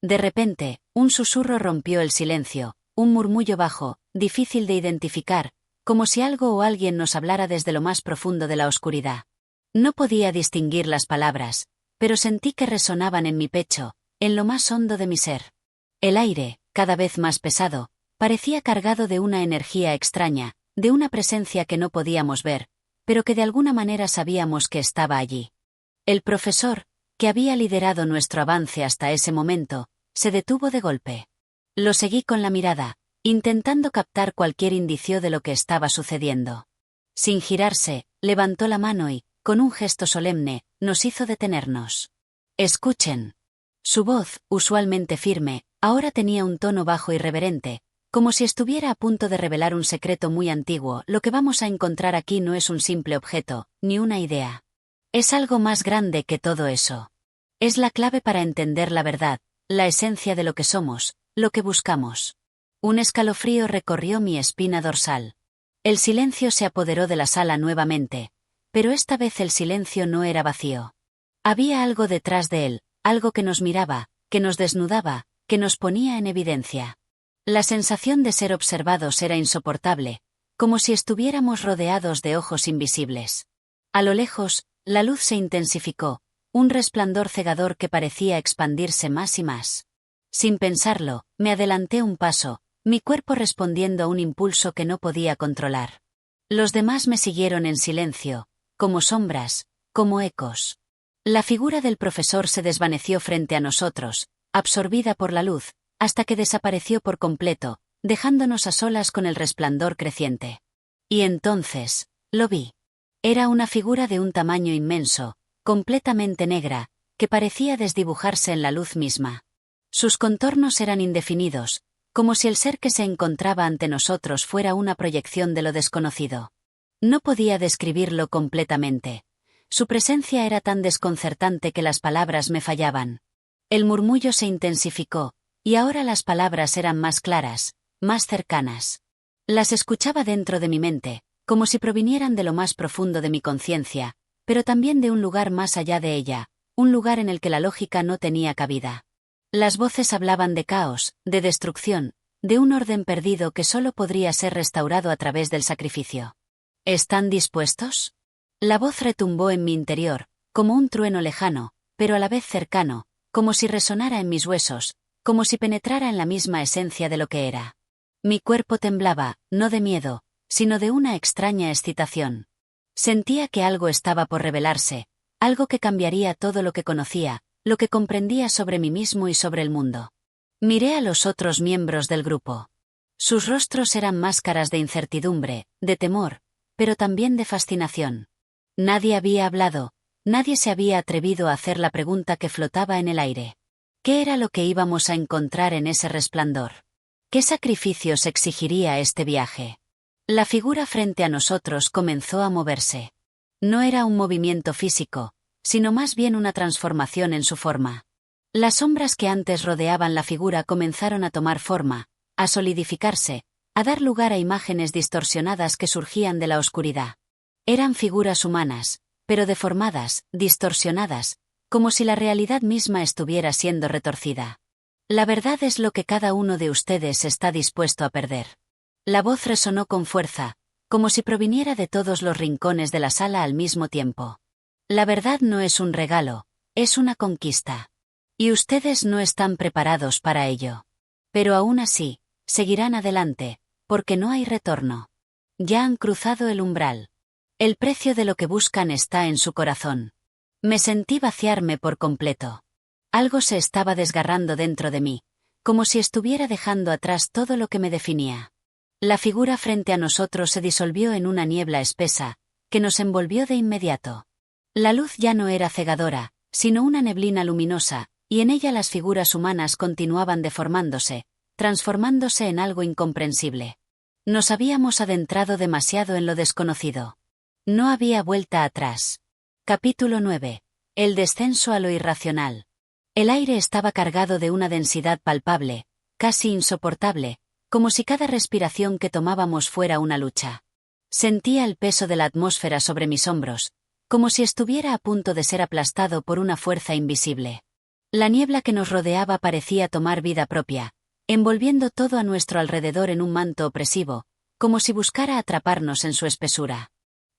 De repente, un susurro rompió el silencio, un murmullo bajo, difícil de identificar, como si algo o alguien nos hablara desde lo más profundo de la oscuridad. No podía distinguir las palabras, pero sentí que resonaban en mi pecho, en lo más hondo de mi ser. El aire, cada vez más pesado, parecía cargado de una energía extraña, de una presencia que no podíamos ver, pero que de alguna manera sabíamos que estaba allí. El profesor, que había liderado nuestro avance hasta ese momento, se detuvo de golpe. Lo seguí con la mirada, intentando captar cualquier indicio de lo que estaba sucediendo. Sin girarse, levantó la mano y, con un gesto solemne, nos hizo detenernos. «Escuchen». Su voz, usualmente firme, ahora tenía un tono bajo y reverente, como si estuviera a punto de revelar un secreto muy antiguo. Lo que vamos a encontrar aquí no es un simple objeto, ni una idea. Es algo más grande que todo eso. Es la clave para entender la verdad, la esencia de lo que somos, lo que buscamos. Un escalofrío recorrió mi espina dorsal. El silencio se apoderó de la sala nuevamente, pero esta vez el silencio no era vacío. Había algo detrás de él, algo que nos miraba, que nos desnudaba, que nos ponía en evidencia. La sensación de ser observados era insoportable, como si estuviéramos rodeados de ojos invisibles. A lo lejos, la luz se intensificó, un resplandor cegador que parecía expandirse más y más. Sin pensarlo, me adelanté un paso, mi cuerpo respondiendo a un impulso que no podía controlar. Los demás me siguieron en silencio, como sombras, como ecos. La figura del profesor se desvaneció frente a nosotros, absorbida por la luz, hasta que desapareció por completo, dejándonos a solas con el resplandor creciente. Y entonces, lo vi. Era una figura de un tamaño inmenso, completamente negra, que parecía desdibujarse en la luz misma. Sus contornos eran indefinidos, como si el ser que se encontraba ante nosotros fuera una proyección de lo desconocido. No podía describirlo completamente. Su presencia era tan desconcertante que las palabras me fallaban. El murmullo se intensificó, y ahora las palabras eran más claras, más cercanas. Las escuchaba dentro de mi mente, como si provinieran de lo más profundo de mi conciencia, pero también de un lugar más allá de ella, un lugar en el que la lógica no tenía cabida. Las voces hablaban de caos, de destrucción, de un orden perdido que solo podría ser restaurado a través del sacrificio. ¿Están dispuestos? La voz retumbó en mi interior, como un trueno lejano, pero a la vez cercano, como si resonara en mis huesos, como si penetrara en la misma esencia de lo que era. Mi cuerpo temblaba, no de miedo, sino de una extraña excitación. Sentía que algo estaba por revelarse, algo que cambiaría todo lo que conocía, lo que comprendía sobre mí mismo y sobre el mundo. Miré a los otros miembros del grupo. Sus rostros eran máscaras de incertidumbre, de temor, pero también de fascinación. Nadie había hablado, nadie se había atrevido a hacer la pregunta que flotaba en el aire. ¿Qué era lo que íbamos a encontrar en ese resplandor? ¿Qué sacrificios exigiría este viaje? La figura frente a nosotros comenzó a moverse. No era un movimiento físico, sino más bien una transformación en su forma. Las sombras que antes rodeaban la figura comenzaron a tomar forma, a solidificarse, a dar lugar a imágenes distorsionadas que surgían de la oscuridad. Eran figuras humanas, pero deformadas, distorsionadas, como si la realidad misma estuviera siendo retorcida. La verdad es lo que cada uno de ustedes está dispuesto a perder. La voz resonó con fuerza, como si proviniera de todos los rincones de la sala al mismo tiempo. La verdad no es un regalo, es una conquista. Y ustedes no están preparados para ello. Pero aún así, seguirán adelante, porque no hay retorno. Ya han cruzado el umbral. El precio de lo que buscan está en su corazón. Me sentí vaciarme por completo. Algo se estaba desgarrando dentro de mí, como si estuviera dejando atrás todo lo que me definía. La figura frente a nosotros se disolvió en una niebla espesa, que nos envolvió de inmediato. La luz ya no era cegadora, sino una neblina luminosa, y en ella las figuras humanas continuaban deformándose, transformándose en algo incomprensible. Nos habíamos adentrado demasiado en lo desconocido. No había vuelta atrás. Capítulo 9. El descenso a lo irracional. El aire estaba cargado de una densidad palpable, casi insoportable, como si cada respiración que tomábamos fuera una lucha. Sentía el peso de la atmósfera sobre mis hombros, como si estuviera a punto de ser aplastado por una fuerza invisible. La niebla que nos rodeaba parecía tomar vida propia, envolviendo todo a nuestro alrededor en un manto opresivo, como si buscara atraparnos en su espesura.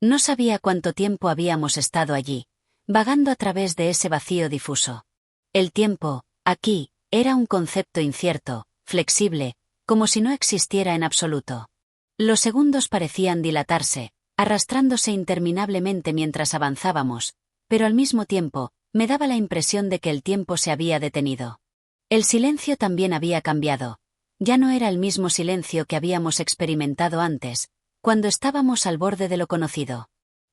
No sabía cuánto tiempo habíamos estado allí, vagando a través de ese vacío difuso. El tiempo, aquí, era un concepto incierto, flexible, como si no existiera en absoluto. Los segundos parecían dilatarse, arrastrándose interminablemente mientras avanzábamos, pero al mismo tiempo, me daba la impresión de que el tiempo se había detenido. El silencio también había cambiado. Ya no era el mismo silencio que habíamos experimentado antes, cuando estábamos al borde de lo conocido.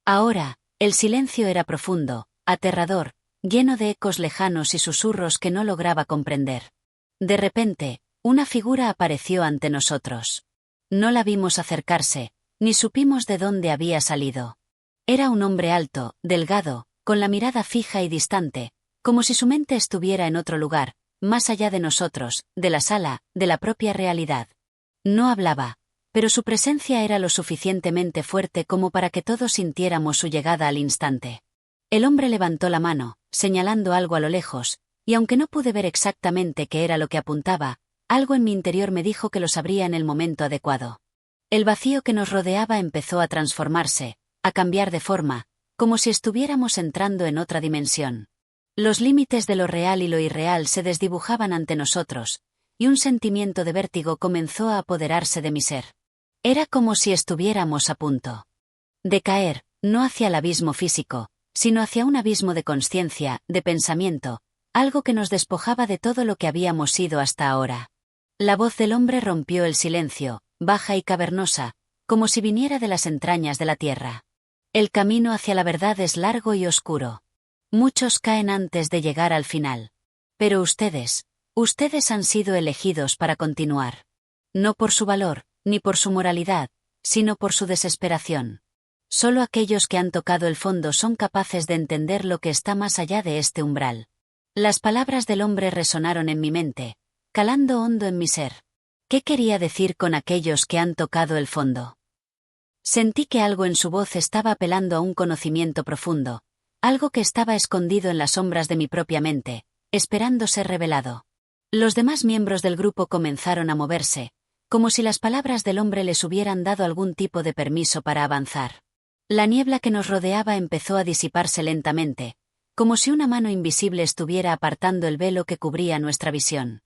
Ahora, el silencio era profundo, aterrador, lleno de ecos lejanos y susurros que no lograba comprender. De repente, una figura apareció ante nosotros. No la vimos acercarse, ni supimos de dónde había salido. Era un hombre alto, delgado, con la mirada fija y distante, como si su mente estuviera en otro lugar, más allá de nosotros, de la sala, de la propia realidad. No hablaba, pero su presencia era lo suficientemente fuerte como para que todos sintiéramos su llegada al instante. El hombre levantó la mano, señalando algo a lo lejos, y aunque no pude ver exactamente qué era lo que apuntaba, algo en mi interior me dijo que lo sabría en el momento adecuado. El vacío que nos rodeaba empezó a transformarse, a cambiar de forma, como si estuviéramos entrando en otra dimensión. Los límites de lo real y lo irreal se desdibujaban ante nosotros, y un sentimiento de vértigo comenzó a apoderarse de mi ser. Era como si estuviéramos a punto de caer, no hacia el abismo físico, sino hacia un abismo de conciencia, de pensamiento, algo que nos despojaba de todo lo que habíamos sido hasta ahora. La voz del hombre rompió el silencio, baja y cavernosa, como si viniera de las entrañas de la tierra. El camino hacia la verdad es largo y oscuro. Muchos caen antes de llegar al final. Pero ustedes han sido elegidos para continuar. No por su valor, ni por su moralidad, sino por su desesperación. Solo aquellos que han tocado el fondo son capaces de entender lo que está más allá de este umbral. Las palabras del hombre resonaron en mi mente, calando hondo en mi ser. ¿Qué quería decir con aquellos que han tocado el fondo? Sentí que algo en su voz estaba apelando a un conocimiento profundo, algo que estaba escondido en las sombras de mi propia mente, esperando ser revelado. Los demás miembros del grupo comenzaron a moverse, como si las palabras del hombre les hubieran dado algún tipo de permiso para avanzar. La niebla que nos rodeaba empezó a disiparse lentamente, como si una mano invisible estuviera apartando el velo que cubría nuestra visión.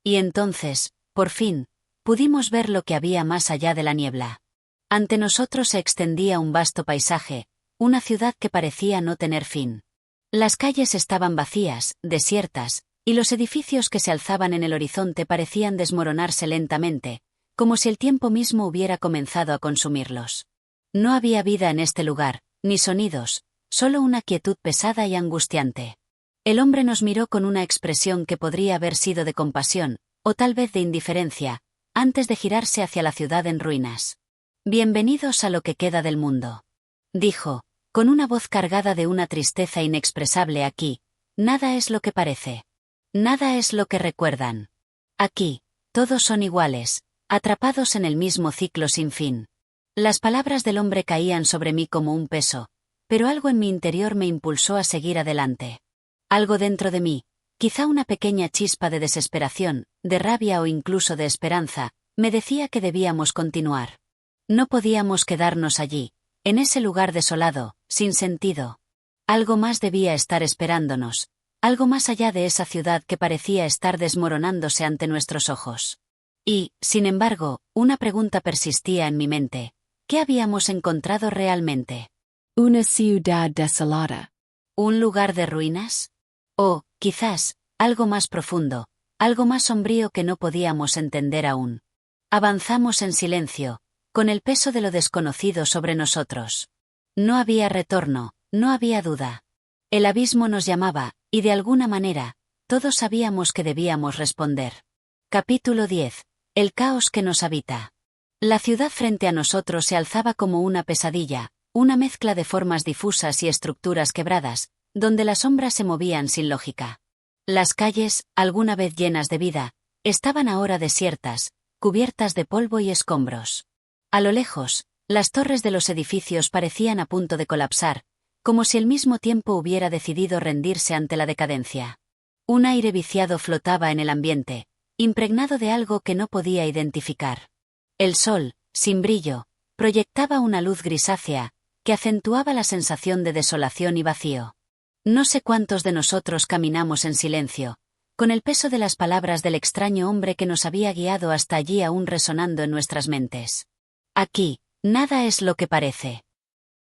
Y entonces, por fin, pudimos ver lo que había más allá de la niebla. Ante nosotros se extendía un vasto paisaje, una ciudad que parecía no tener fin. Las calles estaban vacías, desiertas, y los edificios que se alzaban en el horizonte parecían desmoronarse lentamente, como si el tiempo mismo hubiera comenzado a consumirlos. No había vida en este lugar, ni sonidos, solo una quietud pesada y angustiante. El hombre nos miró con una expresión que podría haber sido de compasión, o tal vez de indiferencia, antes de girarse hacia la ciudad en ruinas. «Bienvenidos a lo que queda del mundo», dijo, con una voz cargada de una tristeza inexpresable. Aquí, nada es lo que parece. Nada es lo que recuerdan. Aquí, todos son iguales, atrapados en el mismo ciclo sin fin. Las palabras del hombre caían sobre mí como un peso, pero algo en mi interior me impulsó a seguir adelante. Algo dentro de mí, quizá una pequeña chispa de desesperación, de rabia o incluso de esperanza, me decía que debíamos continuar. No podíamos quedarnos allí, en ese lugar desolado, sin sentido. Algo más debía estar esperándonos, algo más allá de esa ciudad que parecía estar desmoronándose ante nuestros ojos. Y, sin embargo, una pregunta persistía en mi mente. ¿Qué habíamos encontrado realmente? Una ciudad desolada. ¿Un lugar de ruinas? O, quizás, algo más profundo, algo más sombrío que no podíamos entender aún. Avanzamos en silencio, con el peso de lo desconocido sobre nosotros. No había retorno, no había duda. El abismo nos llamaba, y de alguna manera, todos sabíamos que debíamos responder. Capítulo 10. El caos que nos habita. La ciudad frente a nosotros se alzaba como una pesadilla, una mezcla de formas difusas y estructuras quebradas, donde las sombras se movían sin lógica. Las calles, alguna vez llenas de vida, estaban ahora desiertas, cubiertas de polvo y escombros. A lo lejos, las torres de los edificios parecían a punto de colapsar, como si el mismo tiempo hubiera decidido rendirse ante la decadencia. Un aire viciado flotaba en el ambiente, impregnado de algo que no podía identificar. El sol, sin brillo, proyectaba una luz grisácea, que acentuaba la sensación de desolación y vacío. No sé cuántos de nosotros caminamos en silencio, con el peso de las palabras del extraño hombre que nos había guiado hasta allí aún resonando en nuestras mentes. Aquí, nada es lo que parece.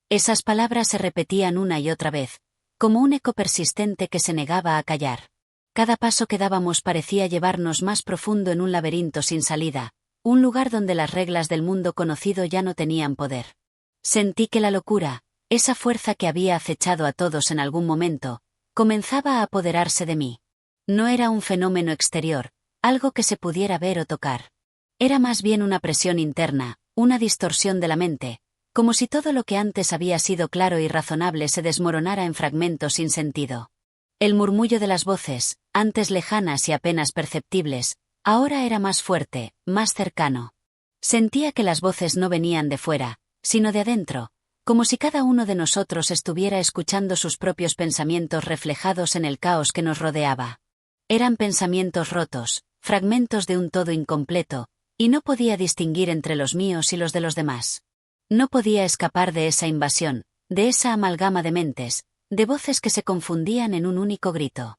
Esas palabras se repetían una y otra vez, como un eco persistente que se negaba a callar. Cada paso que dábamos parecía llevarnos más profundo en un laberinto sin salida, un lugar donde las reglas del mundo conocido ya no tenían poder. Sentí que la locura, esa fuerza que había acechado a todos en algún momento, comenzaba a apoderarse de mí. No era un fenómeno exterior, algo que se pudiera ver o tocar. Era más bien una presión interna, una distorsión de la mente, como si todo lo que antes había sido claro y razonable se desmoronara en fragmentos sin sentido. El murmullo de las voces, antes lejanas y apenas perceptibles, ahora era más fuerte, más cercano. Sentía que las voces no venían de fuera, sino de adentro, como si cada uno de nosotros estuviera escuchando sus propios pensamientos reflejados en el caos que nos rodeaba. Eran pensamientos rotos, fragmentos de un todo incompleto, y no podía distinguir entre los míos y los de los demás. No podía escapar de esa invasión, de esa amalgama de mentes, de voces que se confundían en un único grito.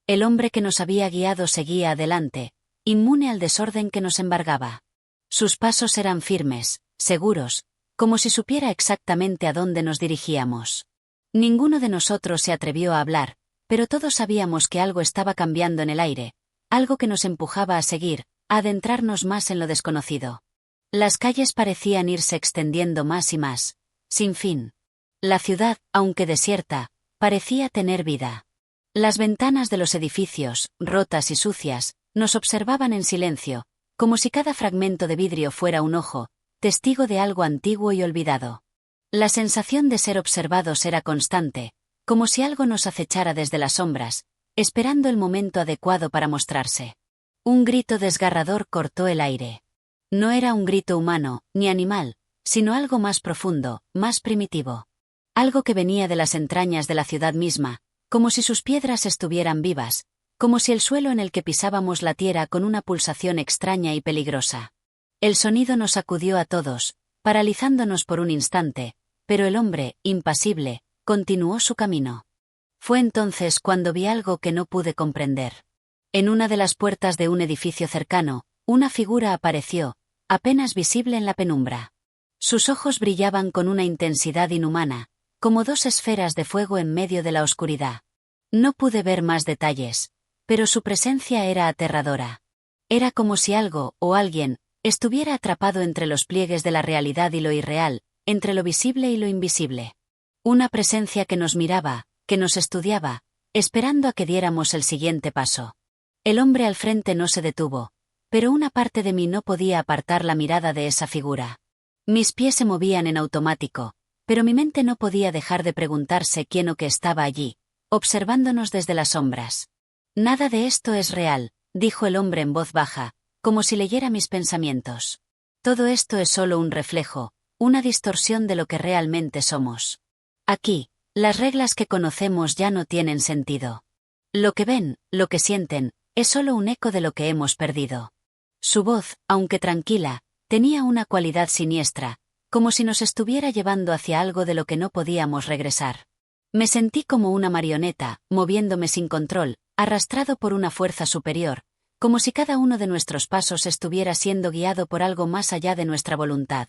El hombre que nos había guiado seguía adelante, inmune al desorden que nos embargaba. Sus pasos eran firmes, seguros, como si supiera exactamente a dónde nos dirigíamos. Ninguno de nosotros se atrevió a hablar, pero todos sabíamos que algo estaba cambiando en el aire, algo que nos empujaba a seguir, a adentrarnos más en lo desconocido. Las calles parecían irse extendiendo más y más, sin fin. La ciudad, aunque desierta, parecía tener vida. Las ventanas de los edificios, rotas y sucias, nos observaban en silencio, como si cada fragmento de vidrio fuera un ojo, testigo de algo antiguo y olvidado. La sensación de ser observados era constante, como si algo nos acechara desde las sombras, esperando el momento adecuado para mostrarse. Un grito desgarrador cortó el aire. No era un grito humano, ni animal, sino algo más profundo, más primitivo. Algo que venía de las entrañas de la ciudad misma, como si sus piedras estuvieran vivas, como si el suelo en el que pisábamos latiera con una pulsación extraña y peligrosa. El sonido nos sacudió a todos, paralizándonos por un instante, pero el hombre, impasible, continuó su camino. Fue entonces cuando vi algo que no pude comprender. En una de las puertas de un edificio cercano, una figura apareció, apenas visible en la penumbra. Sus ojos brillaban con una intensidad inhumana, como dos esferas de fuego en medio de la oscuridad. No pude ver más detalles, pero su presencia era aterradora. Era como si algo, o alguien, estuviera atrapado entre los pliegues de la realidad y lo irreal, entre lo visible y lo invisible. Una presencia que nos miraba, que nos estudiaba, esperando a que diéramos el siguiente paso. El hombre al frente no se detuvo, pero una parte de mí no podía apartar la mirada de esa figura. Mis pies se movían en automático, pero mi mente no podía dejar de preguntarse quién o qué estaba allí, observándonos desde las sombras. Nada de esto es real, dijo el hombre en voz baja, como si leyera mis pensamientos. Todo esto es solo un reflejo, una distorsión de lo que realmente somos. Aquí, las reglas que conocemos ya no tienen sentido. Lo que ven, lo que sienten, es solo un eco de lo que hemos perdido. Su voz, aunque tranquila, tenía una cualidad siniestra, como si nos estuviera llevando hacia algo de lo que no podíamos regresar. Me sentí como una marioneta, moviéndome sin control, arrastrado por una fuerza superior, como si cada uno de nuestros pasos estuviera siendo guiado por algo más allá de nuestra voluntad.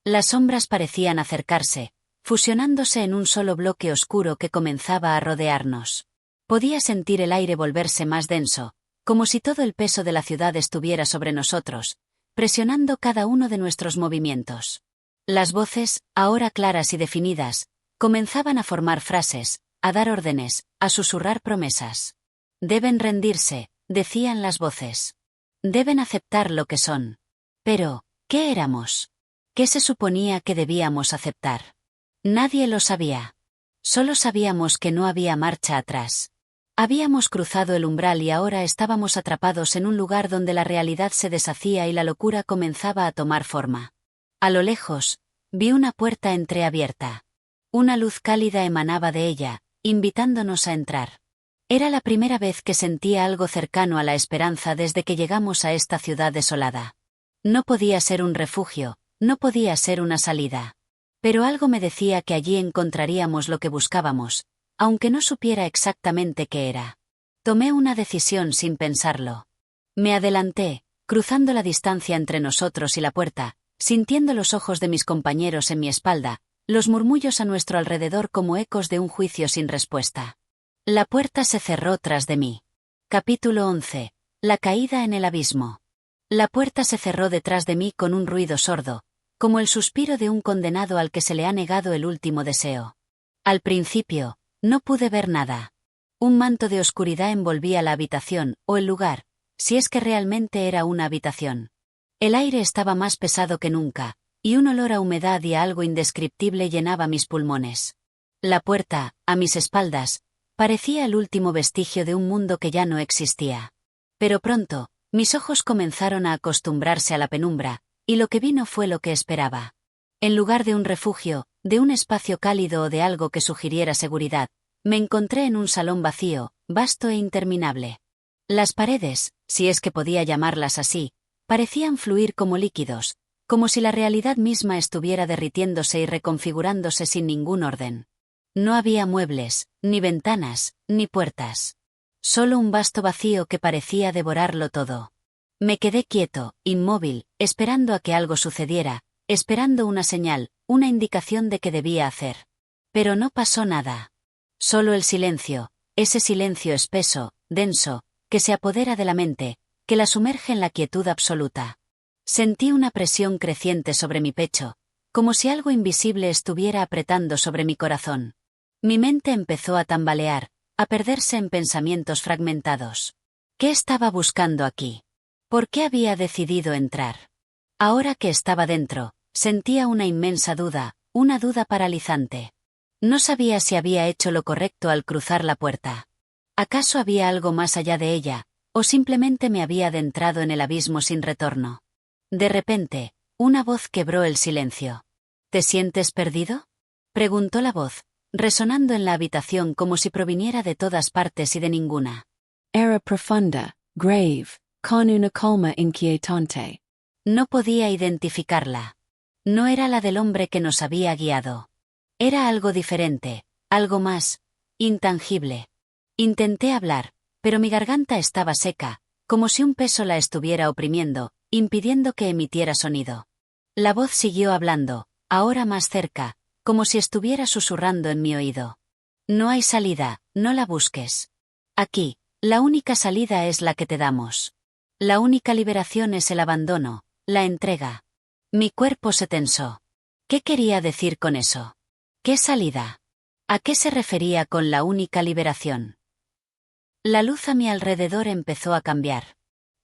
Las sombras parecían acercarse, fusionándose en un solo bloque oscuro que comenzaba a rodearnos. Podía sentir el aire volverse más denso, como si todo el peso de la ciudad estuviera sobre nosotros, presionando cada uno de nuestros movimientos. Las voces, ahora claras y definidas, comenzaban a formar frases, a dar órdenes, a susurrar promesas. Deben rendirse, decían las voces. Deben aceptar lo que son. Pero, ¿qué éramos? ¿Qué se suponía que debíamos aceptar? Nadie lo sabía. Solo sabíamos que no había marcha atrás. Habíamos cruzado el umbral y ahora estábamos atrapados en un lugar donde la realidad se deshacía y la locura comenzaba a tomar forma. A lo lejos, vi una puerta entreabierta. Una luz cálida emanaba de ella, invitándonos a entrar. Era la primera vez que sentía algo cercano a la esperanza desde que llegamos a esta ciudad desolada. No podía ser un refugio, no podía ser una salida. Pero algo me decía que allí encontraríamos lo que buscábamos, aunque no supiera exactamente qué era. Tomé una decisión sin pensarlo. Me adelanté, cruzando la distancia entre nosotros y la puerta, sintiendo los ojos de mis compañeros en mi espalda, los murmullos a nuestro alrededor como ecos de un juicio sin respuesta. La puerta se cerró tras de mí. Capítulo 11. La caída en el abismo. La puerta se cerró detrás de mí con un ruido sordo, como el suspiro de un condenado al que se le ha negado el último deseo. Al principio, no pude ver nada. Un manto de oscuridad envolvía la habitación, o el lugar, si es que realmente era una habitación. El aire estaba más pesado que nunca, y un olor a humedad y a algo indescriptible llenaba mis pulmones. La puerta, a mis espaldas, parecía el último vestigio de un mundo que ya no existía. Pero pronto, mis ojos comenzaron a acostumbrarse a la penumbra, y lo que vi no fue lo que esperaba. En lugar de un refugio, de un espacio cálido o de algo que sugiriera seguridad, me encontré en un salón vacío, vasto e interminable. Las paredes, si es que podía llamarlas así, parecían fluir como líquidos, como si la realidad misma estuviera derritiéndose y reconfigurándose sin ningún orden. No había muebles, ni ventanas, ni puertas. Solo un vasto vacío que parecía devorarlo todo. Me quedé quieto, inmóvil, esperando a que algo sucediera, esperando una señal, una indicación de qué debía hacer. Pero no pasó nada. Solo el silencio, ese silencio espeso, denso, que se apodera de la mente, que la sumerge en la quietud absoluta. Sentí una presión creciente sobre mi pecho, como si algo invisible estuviera apretando sobre mi corazón. Mi mente empezó a tambalear, a perderse en pensamientos fragmentados. ¿Qué estaba buscando aquí? ¿Por qué había decidido entrar? Ahora que estaba dentro, sentía una inmensa duda, una duda paralizante. No sabía si había hecho lo correcto al cruzar la puerta. ¿Acaso había algo más allá de ella, o simplemente me había adentrado en el abismo sin retorno? De repente, una voz quebró el silencio. ¿Te sientes perdido?, preguntó la voz, resonando en la habitación como si proviniera de todas partes y de ninguna. Era profunda, grave, con una calma inquietante. No podía identificarla. No era la del hombre que nos había guiado. Era algo diferente, algo más, intangible. Intenté hablar, pero mi garganta estaba seca, como si un peso la estuviera oprimiendo, impidiendo que emitiera sonido. La voz siguió hablando, ahora más cerca, como si estuviera susurrando en mi oído. No hay salida, no la busques. Aquí, la única salida es la que te damos. La única liberación es el abandono, la entrega. Mi cuerpo se tensó. ¿Qué quería decir con eso? ¿Qué salida? ¿A qué se refería con la única liberación? La luz a mi alrededor empezó a cambiar.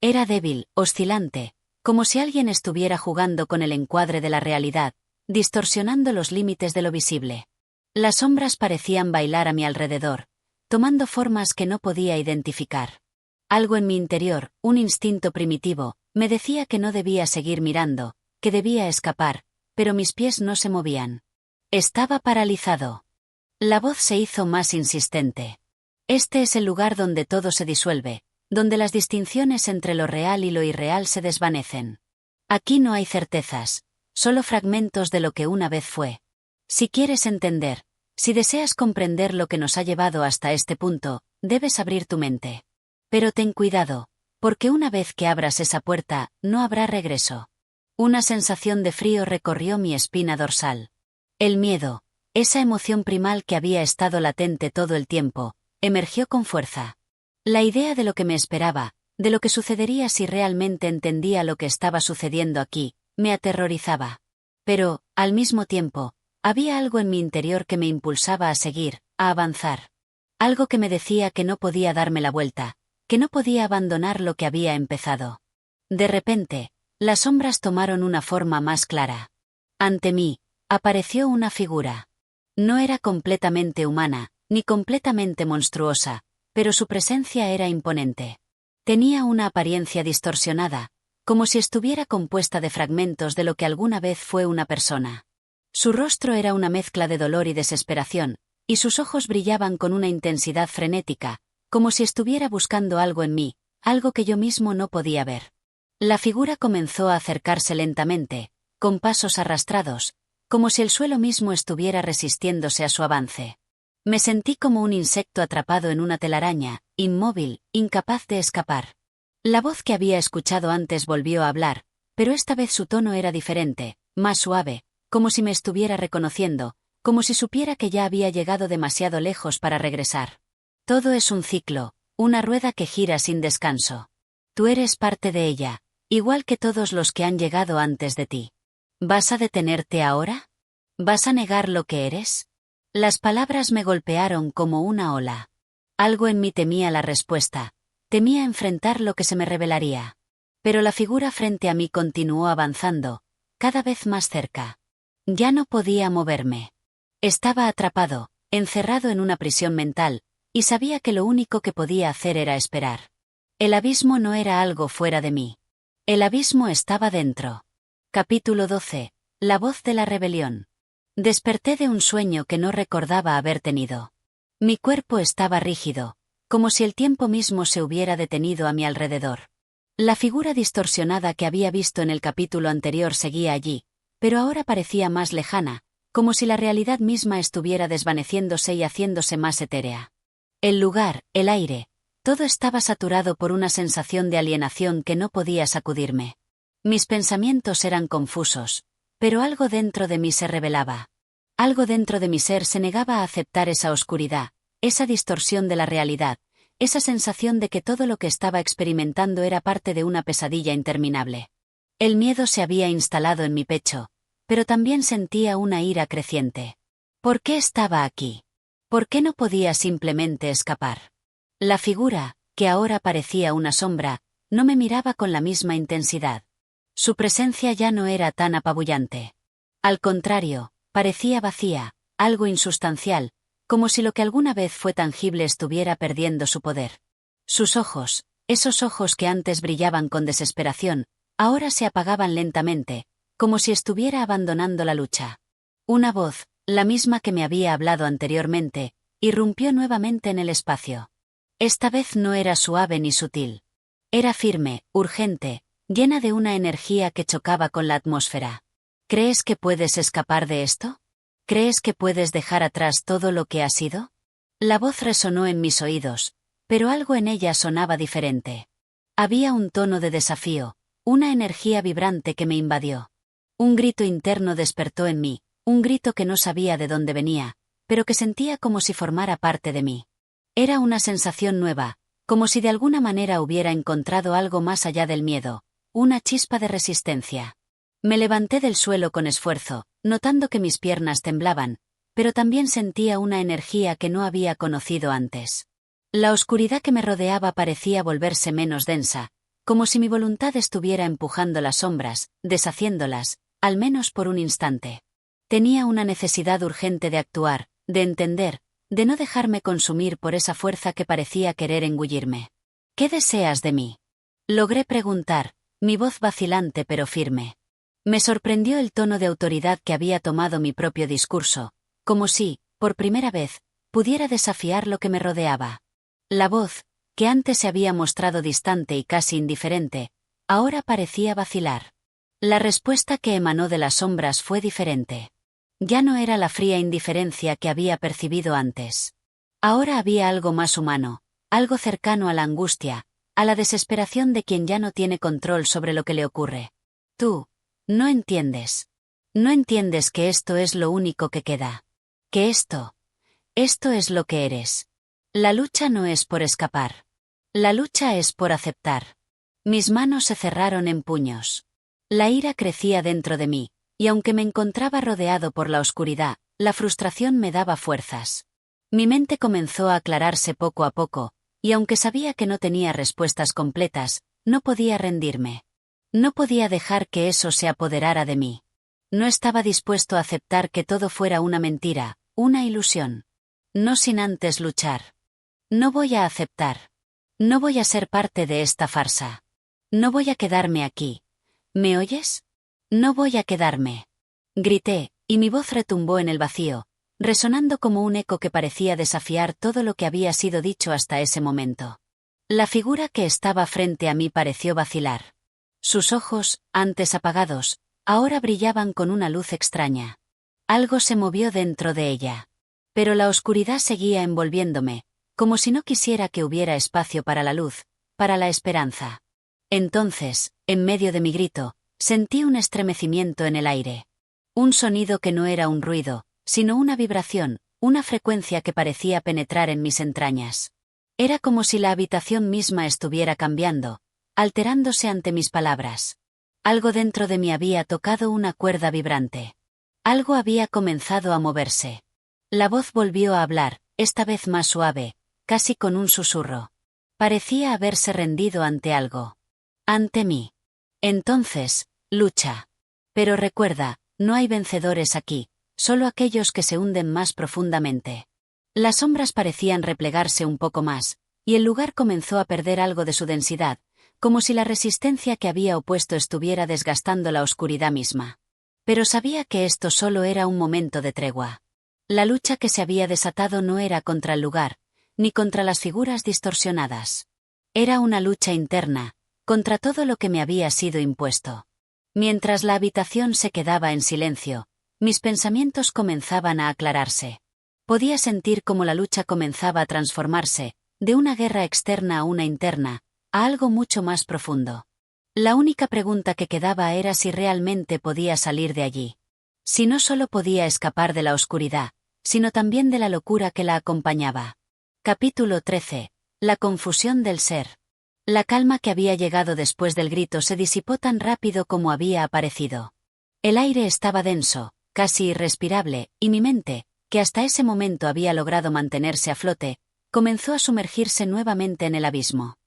Era débil, oscilante, como si alguien estuviera jugando con el encuadre de la realidad, distorsionando los límites de lo visible. Las sombras parecían bailar a mi alrededor, tomando formas que no podía identificar. Algo en mi interior, un instinto primitivo, me decía que no debía seguir mirando, que debía escapar, pero mis pies no se movían. Estaba paralizado. La voz se hizo más insistente. Este es el lugar donde todo se disuelve, donde las distinciones entre lo real y lo irreal se desvanecen. Aquí no hay certezas, solo fragmentos de lo que una vez fue. Si quieres entender, si deseas comprender lo que nos ha llevado hasta este punto, debes abrir tu mente. Pero ten cuidado, porque una vez que abras esa puerta, no habrá regreso. Una sensación de frío recorrió mi espina dorsal. El miedo, esa emoción primal que había estado latente todo el tiempo, emergió con fuerza. La idea de lo que me esperaba, de lo que sucedería si realmente entendía lo que estaba sucediendo aquí, me aterrorizaba. Pero, al mismo tiempo, había algo en mi interior que me impulsaba a seguir, a avanzar. Algo que me decía que no podía darme la vuelta, que no podía abandonar lo que había empezado. De repente, las sombras tomaron una forma más clara. Ante mí, apareció una figura. No era completamente humana, ni completamente monstruosa, pero su presencia era imponente. Tenía una apariencia distorsionada, como si estuviera compuesta de fragmentos de lo que alguna vez fue una persona. Su rostro era una mezcla de dolor y desesperación, y sus ojos brillaban con una intensidad frenética, como si estuviera buscando algo en mí, algo que yo mismo no podía ver. La figura comenzó a acercarse lentamente, con pasos arrastrados, como si el suelo mismo estuviera resistiéndose a su avance. Me sentí como un insecto atrapado en una telaraña, inmóvil, incapaz de escapar. La voz que había escuchado antes volvió a hablar, pero esta vez su tono era diferente, más suave, como si me estuviera reconociendo, como si supiera que ya había llegado demasiado lejos para regresar. Todo es un ciclo, una rueda que gira sin descanso. Tú eres parte de ella, igual que todos los que han llegado antes de ti. ¿Vas a detenerte ahora? ¿Vas a negar lo que eres? Las palabras me golpearon como una ola. Algo en mí temía la respuesta, temía enfrentar lo que se me revelaría. Pero la figura frente a mí continuó avanzando, cada vez más cerca. Ya no podía moverme. Estaba atrapado, encerrado en una prisión mental, y sabía que lo único que podía hacer era esperar. El abismo no era algo fuera de mí. El abismo estaba dentro. Capítulo 12. La voz de la rebelión. Desperté de un sueño que no recordaba haber tenido. Mi cuerpo estaba rígido, como si el tiempo mismo se hubiera detenido a mi alrededor. La figura distorsionada que había visto en el capítulo anterior seguía allí, pero ahora parecía más lejana, como si la realidad misma estuviera desvaneciéndose y haciéndose más etérea. El lugar, el aire, todo estaba saturado por una sensación de alienación que no podía sacudirme. Mis pensamientos eran confusos, pero algo dentro de mí se rebelaba. Algo dentro de mi ser se negaba a aceptar esa oscuridad, esa distorsión de la realidad, esa sensación de que todo lo que estaba experimentando era parte de una pesadilla interminable. El miedo se había instalado en mi pecho, pero también sentía una ira creciente. ¿Por qué estaba aquí? ¿Por qué no podía simplemente escapar? La figura, que ahora parecía una sombra, no me miraba con la misma intensidad. Su presencia ya no era tan apabullante. Al contrario, parecía vacía, algo insustancial, como si lo que alguna vez fue tangible estuviera perdiendo su poder. Sus ojos, esos ojos que antes brillaban con desesperación, ahora se apagaban lentamente, como si estuviera abandonando la lucha. Una voz, la misma que me había hablado anteriormente, irrumpió nuevamente en el espacio. Esta vez no era suave ni sutil. Era firme, urgente, llena de una energía que chocaba con la atmósfera. ¿Crees que puedes escapar de esto? ¿Crees que puedes dejar atrás todo lo que has sido? La voz resonó en mis oídos, pero algo en ella sonaba diferente. Había un tono de desafío, una energía vibrante que me invadió. Un grito interno despertó en mí, un grito que no sabía de dónde venía, pero que sentía como si formara parte de mí. Era una sensación nueva, como si de alguna manera hubiera encontrado algo más allá del miedo, una chispa de resistencia. Me levanté del suelo con esfuerzo, notando que mis piernas temblaban, pero también sentía una energía que no había conocido antes. La oscuridad que me rodeaba parecía volverse menos densa, como si mi voluntad estuviera empujando las sombras, deshaciéndolas, al menos por un instante. Tenía una necesidad urgente de actuar, de entender, de no dejarme consumir por esa fuerza que parecía querer engullirme. ¿Qué deseas de mí? Logré preguntar, mi voz vacilante pero firme. Me sorprendió el tono de autoridad que había tomado mi propio discurso, como si, por primera vez, pudiera desafiar lo que me rodeaba. La voz, que antes se había mostrado distante y casi indiferente, ahora parecía vacilar. La respuesta que emanó de las sombras fue diferente. Ya no era la fría indiferencia que había percibido antes. Ahora había algo más humano, algo cercano a la angustia, a la desesperación de quien ya no tiene control sobre lo que le ocurre. Tú, no entiendes. No entiendes que esto es lo único que queda. Que esto es lo que eres. La lucha no es por escapar. La lucha es por aceptar. Mis manos se cerraron en puños. La ira crecía dentro de mí, y aunque me encontraba rodeado por la oscuridad, la frustración me daba fuerzas. Mi mente comenzó a aclararse poco a poco, y aunque sabía que no tenía respuestas completas, no podía rendirme. No podía dejar que eso se apoderara de mí. No estaba dispuesto a aceptar que todo fuera una mentira, una ilusión. No sin antes luchar. No voy a aceptar. No voy a ser parte de esta farsa. No voy a quedarme aquí. ¿Me oyes? No voy a quedarme. Grité, y mi voz retumbó en el vacío, resonando como un eco que parecía desafiar todo lo que había sido dicho hasta ese momento. La figura que estaba frente a mí pareció vacilar. Sus ojos, antes apagados, ahora brillaban con una luz extraña. Algo se movió dentro de ella. Pero la oscuridad seguía envolviéndome, como si no quisiera que hubiera espacio para la luz, para la esperanza. Entonces, en medio de mi grito, sentí un estremecimiento en el aire. Un sonido que no era un ruido, sino una vibración, una frecuencia que parecía penetrar en mis entrañas. Era como si la habitación misma estuviera cambiando, alterándose ante mis palabras. Algo dentro de mí había tocado una cuerda vibrante. Algo había comenzado a moverse. La voz volvió a hablar, esta vez más suave, casi con un susurro. Parecía haberse rendido ante algo. Ante mí. Entonces, lucha. Pero recuerda, no hay vencedores aquí, solo aquellos que se hunden más profundamente. Las sombras parecían replegarse un poco más, y el lugar comenzó a perder algo de su densidad, como si la resistencia que había opuesto estuviera desgastando la oscuridad misma. Pero sabía que esto solo era un momento de tregua. La lucha que se había desatado no era contra el lugar, ni contra las figuras distorsionadas. Era una lucha interna, contra todo lo que me había sido impuesto. Mientras la habitación se quedaba en silencio, mis pensamientos comenzaban a aclararse. Podía sentir cómo la lucha comenzaba a transformarse, de una guerra externa a una interna, a algo mucho más profundo. La única pregunta que quedaba era si realmente podía salir de allí. Si no solo podía escapar de la oscuridad, sino también de la locura que la acompañaba. Capítulo 13. La confusión del ser. La calma que había llegado después del grito se disipó tan rápido como había aparecido. El aire estaba denso, casi irrespirable, y mi mente, que hasta ese momento había logrado mantenerse a flote, comenzó a sumergirse nuevamente en el abismo.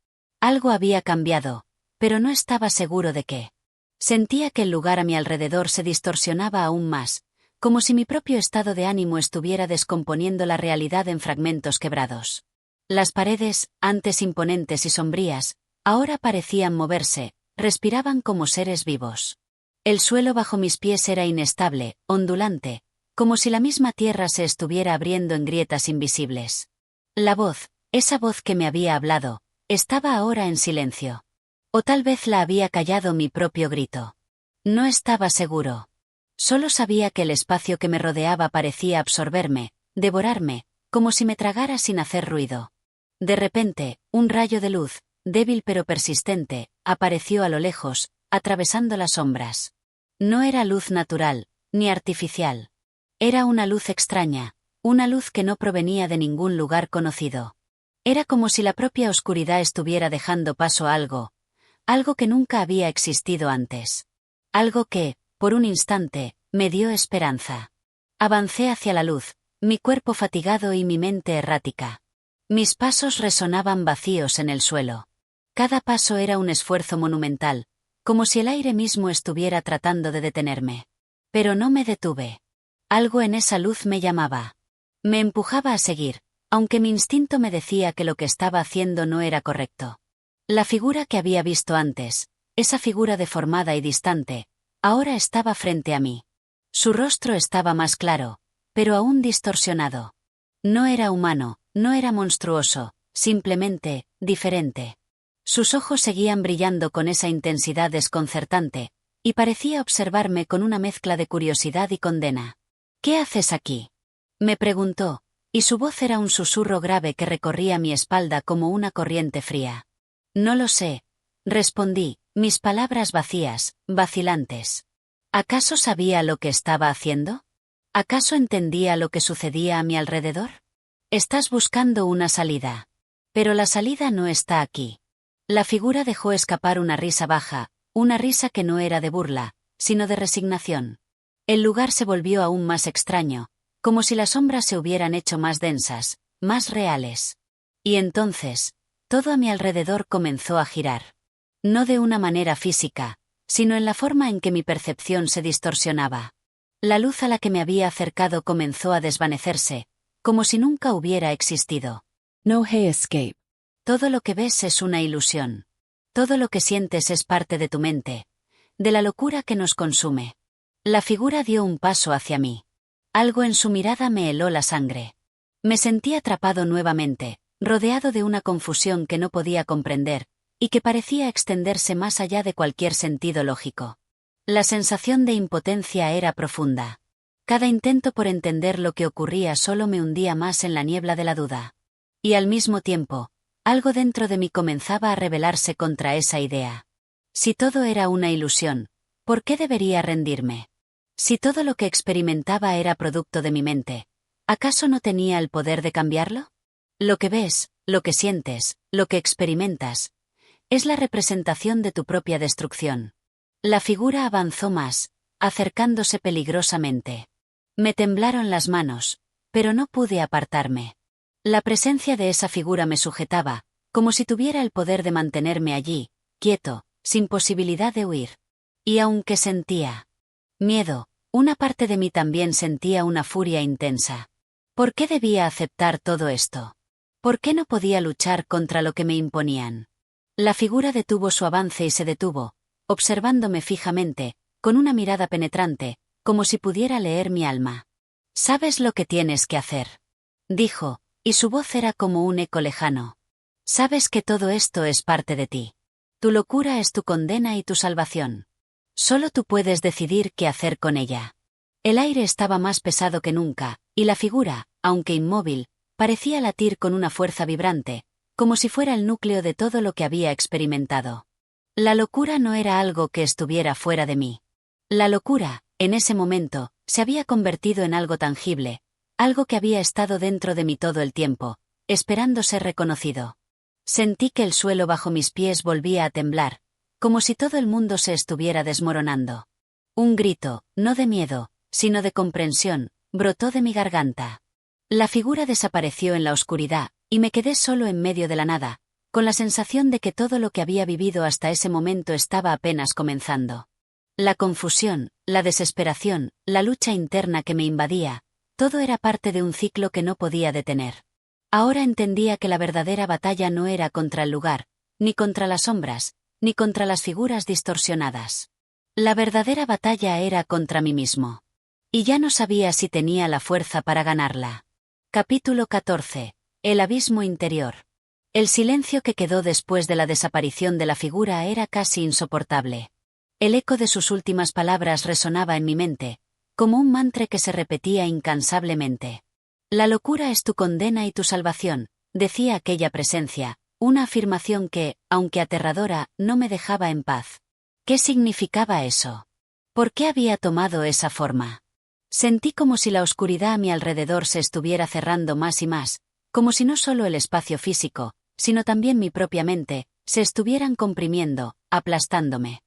Algo había cambiado, pero no estaba seguro de qué. Sentía que el lugar a mi alrededor se distorsionaba aún más, como si mi propio estado de ánimo estuviera descomponiendo la realidad en fragmentos quebrados. Las paredes, antes imponentes y sombrías, ahora parecían moverse, respiraban como seres vivos. El suelo bajo mis pies era inestable, ondulante, como si la misma tierra se estuviera abriendo en grietas invisibles. La voz, esa voz que me había hablado, estaba ahora en silencio. O tal vez la había callado mi propio grito. No estaba seguro. Solo sabía que el espacio que me rodeaba parecía absorberme, devorarme, como si me tragara sin hacer ruido. De repente, un rayo de luz, débil pero persistente, apareció a lo lejos, atravesando las sombras. No era luz natural, ni artificial. Era una luz extraña, una luz que no provenía de ningún lugar conocido. Era como si la propia oscuridad estuviera dejando paso a algo que nunca había existido antes. Algo que, por un instante, me dio esperanza. Avancé hacia la luz, mi cuerpo fatigado y mi mente errática. Mis pasos resonaban vacíos en el suelo. Cada paso era un esfuerzo monumental, como si el aire mismo estuviera tratando de detenerme. Pero no me detuve. Algo en esa luz me llamaba. Me empujaba a seguir, aunque mi instinto me decía que lo que estaba haciendo no era correcto. La figura que había visto antes, esa figura deformada y distante, ahora estaba frente a mí. Su rostro estaba más claro, pero aún distorsionado. No era humano, no era monstruoso, simplemente, diferente. Sus ojos seguían brillando con esa intensidad desconcertante, y parecía observarme con una mezcla de curiosidad y condena. ¿Qué haces aquí?, me preguntó, y su voz era un susurro grave que recorría mi espalda como una corriente fría. No lo sé, respondí, mis palabras vacías, vacilantes. ¿Acaso sabía lo que estaba haciendo? ¿Acaso entendía lo que sucedía a mi alrededor? Estás buscando una salida. Pero la salida no está aquí. La figura dejó escapar una risa baja, una risa que no era de burla, sino de resignación. El lugar se volvió aún más extraño, como si las sombras se hubieran hecho más densas, más reales. Y entonces, todo a mi alrededor comenzó a girar. No de una manera física, sino en la forma en que mi percepción se distorsionaba. La luz a la que me había acercado comenzó a desvanecerse, como si nunca hubiera existido. No hay escape. Todo lo que ves es una ilusión. Todo lo que sientes es parte de tu mente, de la locura que nos consume. La figura dio un paso hacia mí. Algo en su mirada me heló la sangre. Me sentí atrapado nuevamente, rodeado de una confusión que no podía comprender, y que parecía extenderse más allá de cualquier sentido lógico. La sensación de impotencia era profunda. Cada intento por entender lo que ocurría solo me hundía más en la niebla de la duda. Y al mismo tiempo, algo dentro de mí comenzaba a rebelarse contra esa idea. Si todo era una ilusión, ¿por qué debería rendirme? Si todo lo que experimentaba era producto de mi mente, ¿acaso no tenía el poder de cambiarlo? Lo que ves, lo que sientes, lo que experimentas, es la representación de tu propia destrucción. La figura avanzó más, acercándose peligrosamente. Me temblaron las manos, pero no pude apartarme. La presencia de esa figura me sujetaba, como si tuviera el poder de mantenerme allí, quieto, sin posibilidad de huir. Y aunque sentía miedo, una parte de mí también sentía una furia intensa. ¿Por qué debía aceptar todo esto? ¿Por qué no podía luchar contra lo que me imponían? La figura detuvo su avance y se detuvo, observándome fijamente, con una mirada penetrante, como si pudiera leer mi alma. «¿Sabes lo que tienes que hacer?», dijo, y su voz era como un eco lejano. «Sabes que todo esto es parte de ti. Tu locura es tu condena y tu salvación. Solo tú puedes decidir qué hacer con ella». El aire estaba más pesado que nunca, y la figura, aunque inmóvil, parecía latir con una fuerza vibrante, como si fuera el núcleo de todo lo que había experimentado. La locura no era algo que estuviera fuera de mí. La locura, en ese momento, se había convertido en algo tangible, algo que había estado dentro de mí todo el tiempo, esperando ser reconocido. Sentí que el suelo bajo mis pies volvía a temblar, como si todo el mundo se estuviera desmoronando. Un grito, no de miedo, sino de comprensión, brotó de mi garganta. La figura desapareció en la oscuridad, y me quedé solo en medio de la nada, con la sensación de que todo lo que había vivido hasta ese momento estaba apenas comenzando. La confusión, la desesperación, la lucha interna que me invadía, todo era parte de un ciclo que no podía detener. Ahora entendía que la verdadera batalla no era contra el lugar, ni contra las sombras, ni contra las figuras distorsionadas. La verdadera batalla era contra mí mismo. Y ya no sabía si tenía la fuerza para ganarla. Capítulo 14. El abismo interior. El silencio que quedó después de la desaparición de la figura era casi insoportable. El eco de sus últimas palabras resonaba en mi mente, como un mantra que se repetía incansablemente. «La locura es tu condena y tu salvación», decía aquella presencia, una afirmación que, aunque aterradora, no me dejaba en paz. ¿Qué significaba eso? ¿Por qué había tomado esa forma? Sentí como si la oscuridad a mi alrededor se estuviera cerrando más y más, como si no solo el espacio físico, sino también mi propia mente, se estuvieran comprimiendo, aplastándome.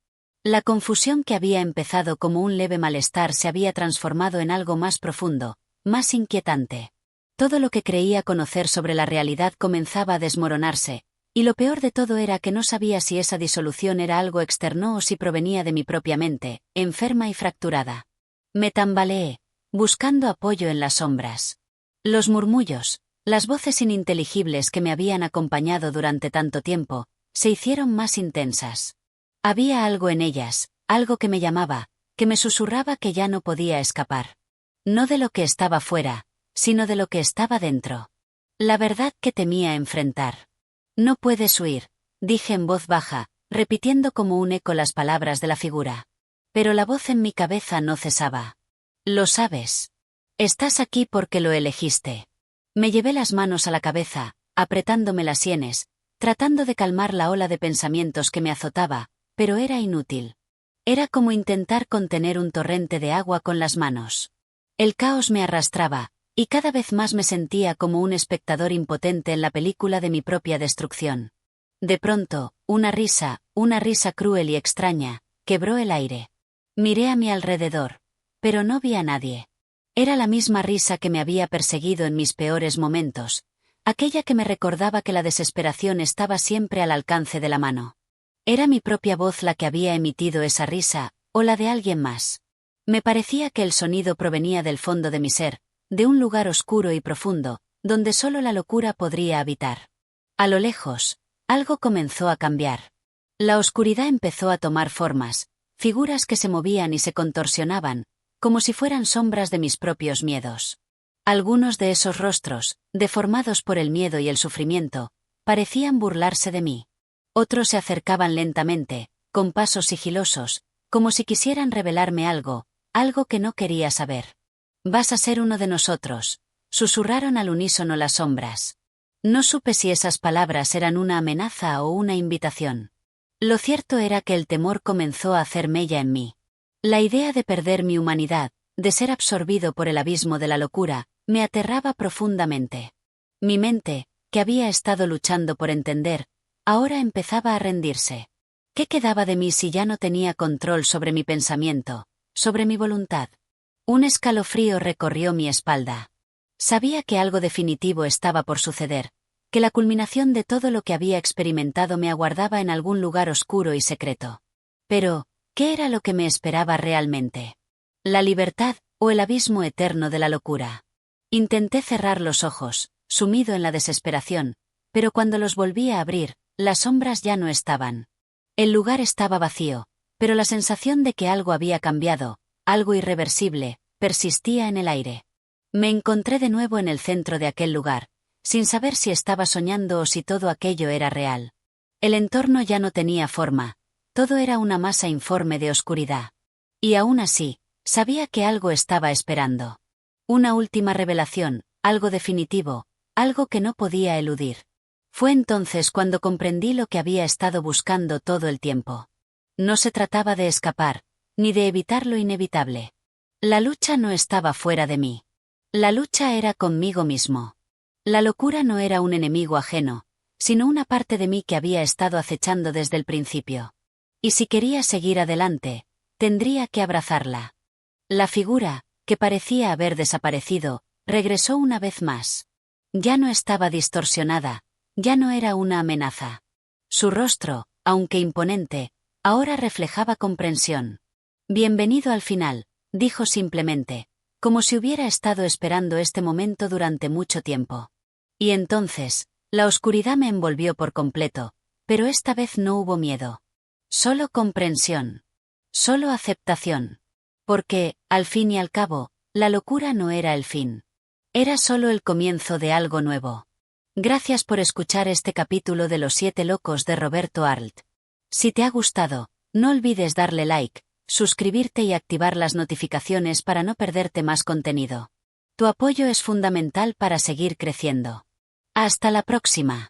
La confusión que había empezado como un leve malestar se había transformado en algo más profundo, más inquietante. Todo lo que creía conocer sobre la realidad comenzaba a desmoronarse, y lo peor de todo era que no sabía si esa disolución era algo externo o si provenía de mi propia mente, enferma y fracturada. Me tambaleé, buscando apoyo en las sombras. Los murmullos, las voces ininteligibles que me habían acompañado durante tanto tiempo, se hicieron más intensas. Había algo en ellas, algo que me llamaba, que me susurraba que ya no podía escapar. No de lo que estaba fuera, sino de lo que estaba dentro. La verdad que temía enfrentar. «No puedes huir», dije en voz baja, repitiendo como un eco las palabras de la figura. Pero la voz en mi cabeza no cesaba. «Lo sabes. Estás aquí porque lo elegiste». Me llevé las manos a la cabeza, apretándome las sienes, tratando de calmar la ola de pensamientos que me azotaba, pero era inútil. Era como intentar contener un torrente de agua con las manos. El caos me arrastraba, y cada vez más me sentía como un espectador impotente en la película de mi propia destrucción. De pronto, una risa cruel y extraña, quebró el aire. Miré a mi alrededor, pero no vi a nadie. Era la misma risa que me había perseguido en mis peores momentos, aquella que me recordaba que la desesperación estaba siempre al alcance de la mano. ¿Era mi propia voz la que había emitido esa risa, o la de alguien más? Me parecía que el sonido provenía del fondo de mi ser, de un lugar oscuro y profundo, donde solo la locura podría habitar. A lo lejos, algo comenzó a cambiar. La oscuridad empezó a tomar formas, figuras que se movían y se contorsionaban, como si fueran sombras de mis propios miedos. Algunos de esos rostros, deformados por el miedo y el sufrimiento, parecían burlarse de mí. Otros se acercaban lentamente, con pasos sigilosos, como si quisieran revelarme algo que no quería saber. «Vas a ser uno de nosotros», susurraron al unísono las sombras. No supe si esas palabras eran una amenaza o una invitación. Lo cierto era que el temor comenzó a hacer mella en mí. La idea de perder mi humanidad, de ser absorbido por el abismo de la locura, me aterraba profundamente. Mi mente, que había estado luchando por entender, ahora empezaba a rendirse. ¿Qué quedaba de mí si ya no tenía control sobre mi pensamiento, sobre mi voluntad? Un escalofrío recorrió mi espalda. Sabía que algo definitivo estaba por suceder, que la culminación de todo lo que había experimentado me aguardaba en algún lugar oscuro y secreto. Pero, ¿qué era lo que me esperaba realmente? ¿La libertad o el abismo eterno de la locura? Intenté cerrar los ojos, sumido en la desesperación, pero cuando los volví a abrir, las sombras ya no estaban. El lugar estaba vacío, pero la sensación de que algo había cambiado, algo irreversible, persistía en el aire. Me encontré de nuevo en el centro de aquel lugar, sin saber si estaba soñando o si todo aquello era real. El entorno ya no tenía forma, todo era una masa informe de oscuridad. Y aún así, sabía que algo estaba esperando. Una última revelación, algo definitivo, algo que no podía eludir. Fue entonces cuando comprendí lo que había estado buscando todo el tiempo. No se trataba de escapar, ni de evitar lo inevitable. La lucha no estaba fuera de mí. La lucha era conmigo mismo. La locura no era un enemigo ajeno, sino una parte de mí que había estado acechando desde el principio. Y si quería seguir adelante, tendría que abrazarla. La figura, que parecía haber desaparecido, regresó una vez más. Ya no estaba distorsionada, ya no era una amenaza. Su rostro, aunque imponente, ahora reflejaba comprensión. «Bienvenido al final», dijo simplemente, como si hubiera estado esperando este momento durante mucho tiempo. Y entonces, la oscuridad me envolvió por completo, pero esta vez no hubo miedo. Solo comprensión. Solo aceptación. Porque, al fin y al cabo, la locura no era el fin. Era solo el comienzo de algo nuevo. Gracias por escuchar este capítulo de Los 7 locos de Roberto Arlt. Si te ha gustado, no olvides darle like, suscribirte y activar las notificaciones para no perderte más contenido. Tu apoyo es fundamental para seguir creciendo. Hasta la próxima.